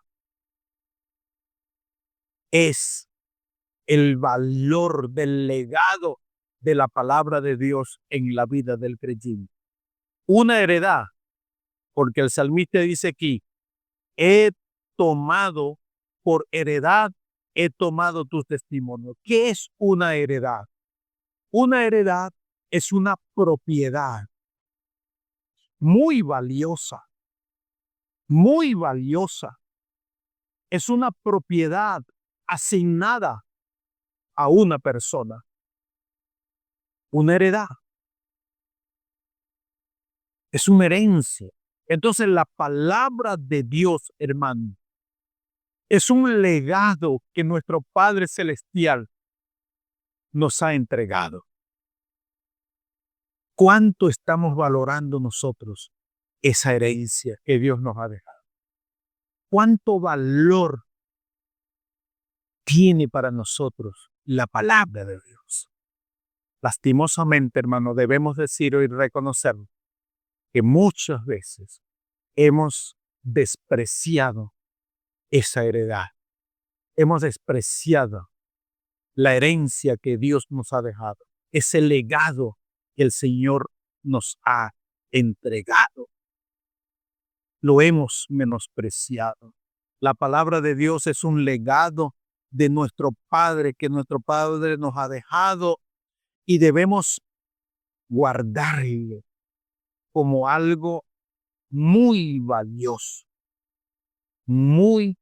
Es el valor del legado de la palabra de Dios en la vida del creyente. Una heredad, porque el salmista dice aquí, he tomado por heredad, he tomado tus testimonios. ¿Qué es una heredad? Una heredad es una propiedad muy valiosa, muy valiosa. Es una propiedad asignada a una persona. Una heredad. Es una herencia. Entonces la palabra de Dios, hermano, es un legado que nuestro Padre Celestial nos ha entregado. ¿Cuánto estamos valorando nosotros esa herencia que Dios nos ha dejado? ¿Cuánto valor tiene para nosotros la palabra de Dios? Lastimosamente, hermano, debemos decirlo y reconocer que muchas veces hemos despreciado esa heredad. Hemos despreciado la herencia que Dios nos ha dejado, ese legado que el Señor nos ha entregado. Lo hemos menospreciado. La palabra de Dios es un legado de nuestro Padre que nuestro Padre nos ha dejado y debemos guardarlo como algo muy valioso, muy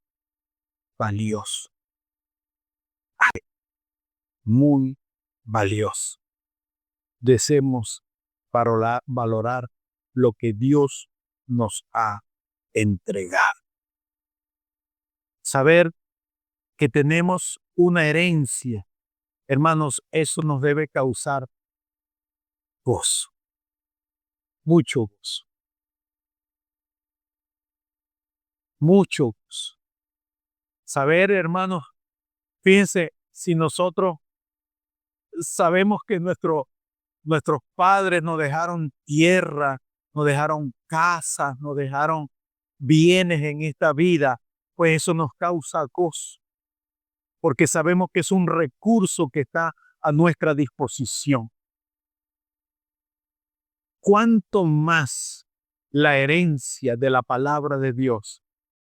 valioso, muy valioso. Deseemos valorar lo que Dios nos ha entregado. Saber que tenemos una herencia, hermanos, eso nos debe causar gozo, mucho gozo, mucho gozo. Saber, hermanos, fíjense, si nosotros sabemos que nuestros padres nos dejaron tierra, nos dejaron casas, nos dejaron bienes en esta vida, pues eso nos causa gozo. porque sabemos que es un recurso que está a nuestra disposición. ¿Cuánto más la herencia de la palabra de Dios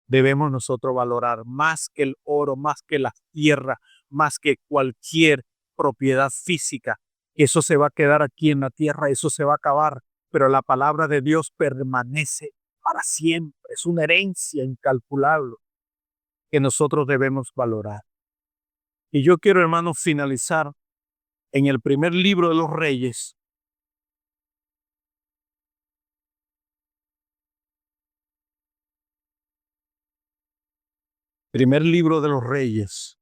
debemos nosotros valorar? Más que el oro, más que la tierra, más que cualquier propiedad física. Eso se va a quedar aquí en la tierra, eso se va a acabar, pero la palabra de Dios permanece para siempre. Es una herencia incalculable que nosotros debemos valorar. Y yo quiero, hermanos, finalizar en el primer libro de los Reyes. Primer libro de los Reyes.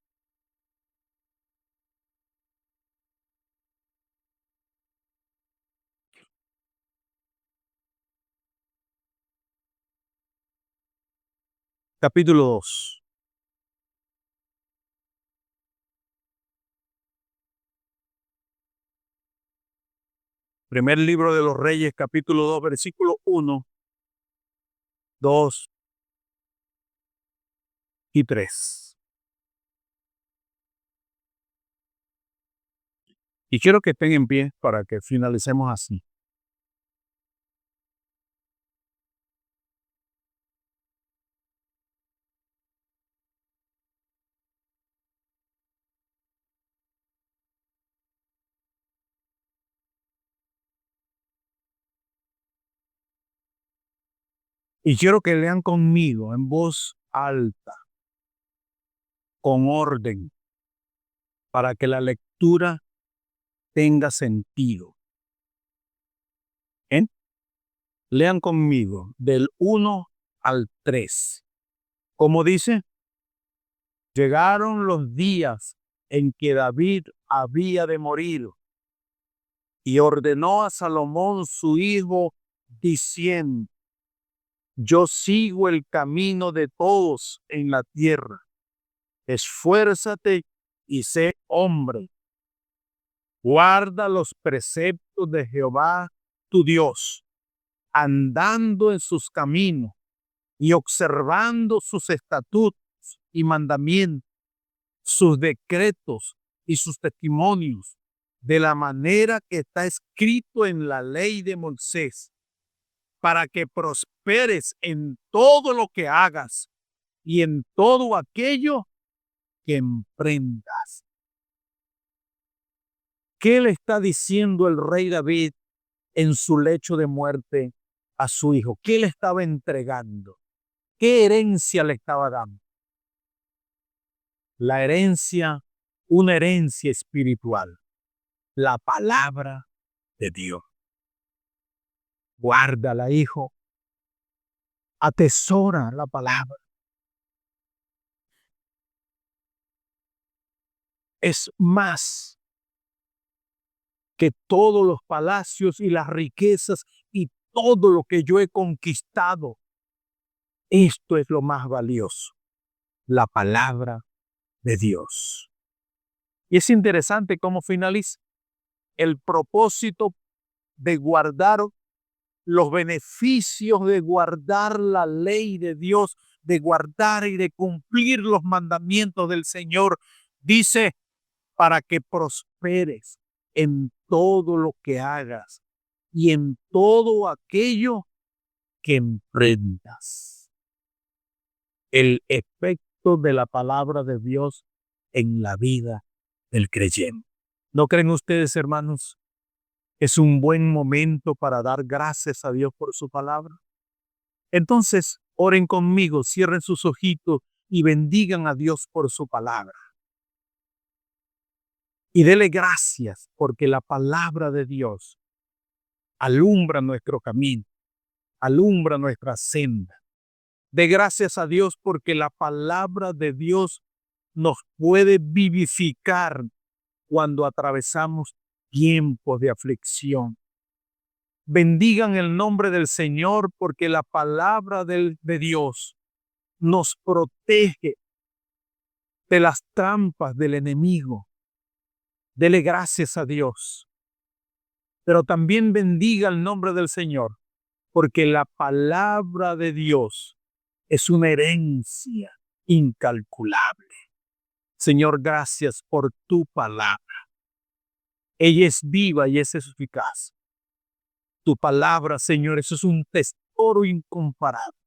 Capítulo 2. Primer libro de los Reyes, capítulo 2, versículo 1, 2 y 3. Y quiero que estén en pie para que finalicemos así. Y quiero que lean conmigo en voz alta, con orden, para que la lectura tenga sentido. ¿Eh? Lean conmigo del 1 al 3. Como dice, llegaron los días en que David había de morir y ordenó a Salomón su hijo diciendo: yo sigo el camino de todos en la tierra. Esfuérzate y sé hombre. Guarda los preceptos de Jehová tu Dios, andando en sus caminos y observando sus estatutos y mandamientos, sus decretos y sus testimonios, de la manera que está escrito en la ley de Moisés, para que prosperes en todo lo que hagas y en todo aquello que emprendas. ¿Qué le está diciendo el rey David en su lecho de muerte a su hijo? ¿Qué le estaba entregando? ¿Qué herencia le estaba dando? La herencia, una herencia espiritual, la palabra de Dios. Guárdala, hijo. Atesora la palabra. Es más que todos los palacios y las riquezas y todo lo que yo he conquistado. Esto es lo más valioso, la palabra de Dios. Y es interesante cómo finaliza el propósito de guardar los beneficios de guardar la ley de Dios, de guardar y de cumplir los mandamientos del Señor. Dice, para que prosperes en todo lo que hagas y en todo aquello que emprendas. El efecto de la palabra de Dios en la vida del creyente. ¿No creen ustedes, hermanos? Es un buen momento para dar gracias a Dios por su palabra. Entonces, oren conmigo, cierren sus ojitos y bendigan a Dios por su palabra. Y dele gracias porque la palabra de Dios alumbra nuestro camino, alumbra nuestra senda. De gracias a Dios porque la palabra de Dios nos puede vivificar cuando atravesamos tiempos de aflicción. Bendigan el nombre del Señor porque la palabra de Dios nos protege de las trampas del enemigo. Dele gracias a Dios. Pero también bendiga el nombre del Señor porque la palabra de Dios es una herencia incalculable. Señor, gracias por tu palabra. Ella es viva y es eficaz. Tu palabra, Señor, eso es un tesoro incomparable.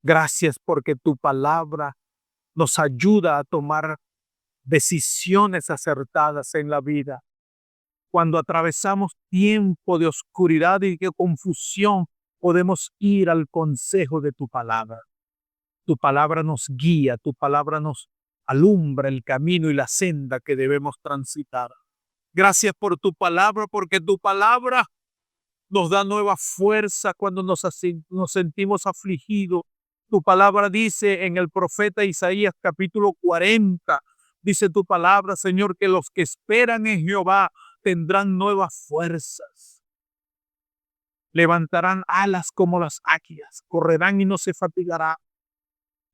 Gracias porque tu palabra nos ayuda a tomar decisiones acertadas en la vida. Cuando atravesamos tiempo de oscuridad y de confusión, podemos ir al consejo de tu palabra. Tu palabra nos guía, tu palabra nos alumbra el camino y la senda que debemos transitar. Gracias por tu palabra, porque tu palabra nos da nueva fuerza cuando nos sentimos afligidos. Tu palabra dice en el profeta Isaías capítulo 40, dice tu palabra, Señor, que los que esperan en Jehová tendrán nuevas fuerzas. Levantarán alas como las águilas, correrán y no se fatigarán.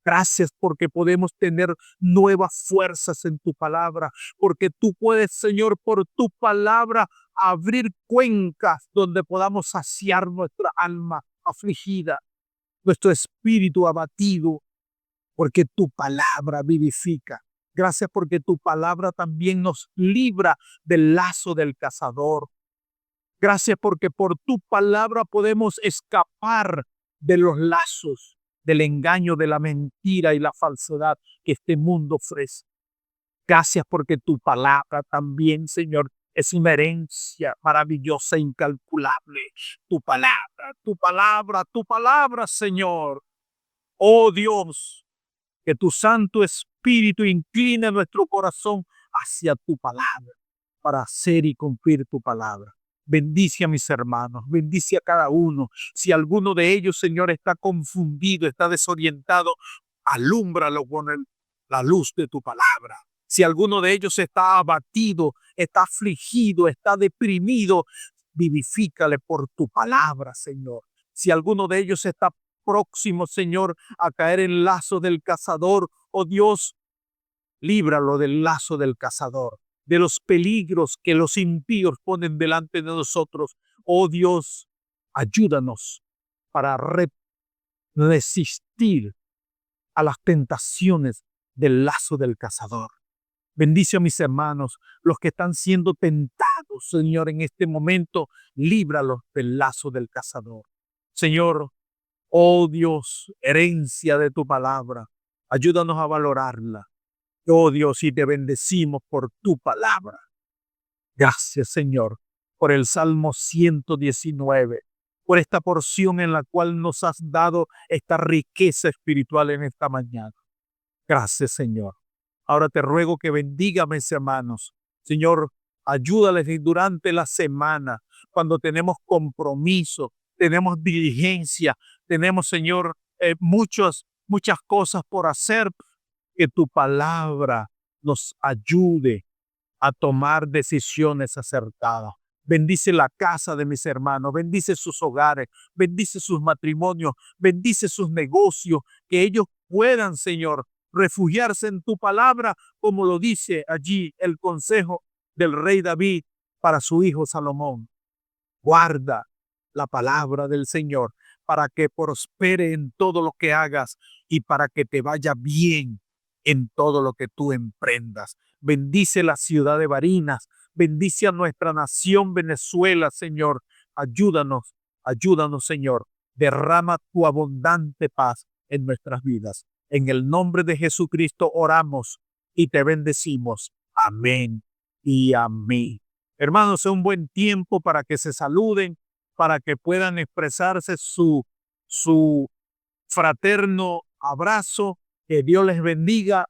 Gracias porque podemos tener nuevas fuerzas en tu palabra, porque tú puedes, Señor, por tu palabra abrir cuencas donde podamos saciar nuestra alma afligida, nuestro espíritu abatido, porque tu palabra vivifica. Gracias porque tu palabra también nos libra del lazo del cazador. Gracias porque por tu palabra podemos escapar de los lazos, del engaño, de la mentira y la falsedad que este mundo ofrece. Gracias porque tu palabra también, Señor, es una herencia maravillosa, incalculable. Tu palabra, tu palabra, tu palabra, Señor. Oh Dios, que tu Santo Espíritu incline nuestro corazón hacia tu palabra para hacer y cumplir tu palabra. Bendice a mis hermanos, bendice a cada uno. Si alguno de ellos, Señor, está confundido, está desorientado, alúmbralo con la luz de tu palabra. Si alguno de ellos está abatido, está afligido, está deprimido, vivifícale por tu palabra, Señor. Si alguno de ellos está próximo, Señor, a caer en lazo del cazador, oh Dios, líbralo del lazo del cazador, de los peligros que los impíos ponen delante de nosotros. Oh Dios, ayúdanos para resistir a las tentaciones del lazo del cazador. Bendice a mis hermanos, los que están siendo tentados, Señor, en este momento, líbralos del lazo del cazador. Señor, oh Dios, herencia de tu palabra, ayúdanos a valorarla. Oh Dios, y te bendecimos por tu palabra. Gracias, Señor, por el Salmo 119, por esta porción en la cual nos has dado esta riqueza espiritual en esta mañana. Gracias, Señor. Ahora te ruego que bendiga a mis hermanos. Señor, ayúdales durante la semana, cuando tenemos compromiso, tenemos diligencia, tenemos, Señor, muchas cosas por hacer, que tu palabra nos ayude a tomar decisiones acertadas. Bendice la casa de mis hermanos, bendice sus hogares, bendice sus matrimonios, bendice sus negocios, que ellos puedan, Señor, refugiarse en tu palabra, como lo dice allí el consejo del rey David para su hijo Salomón. Guarda la palabra del Señor para que prospere en todo lo que hagas y para que te vaya bien en todo lo que tú emprendas. Bendice la ciudad de Barinas, bendice a nuestra nación Venezuela, Señor. Ayúdanos, ayúdanos, Señor. Derrama tu abundante paz en nuestras vidas. En el nombre de Jesucristo oramos y te bendecimos. Amén y amén. Hermanos, es un buen tiempo para que se saluden, para que puedan expresarse su fraterno abrazo. Que Dios les bendiga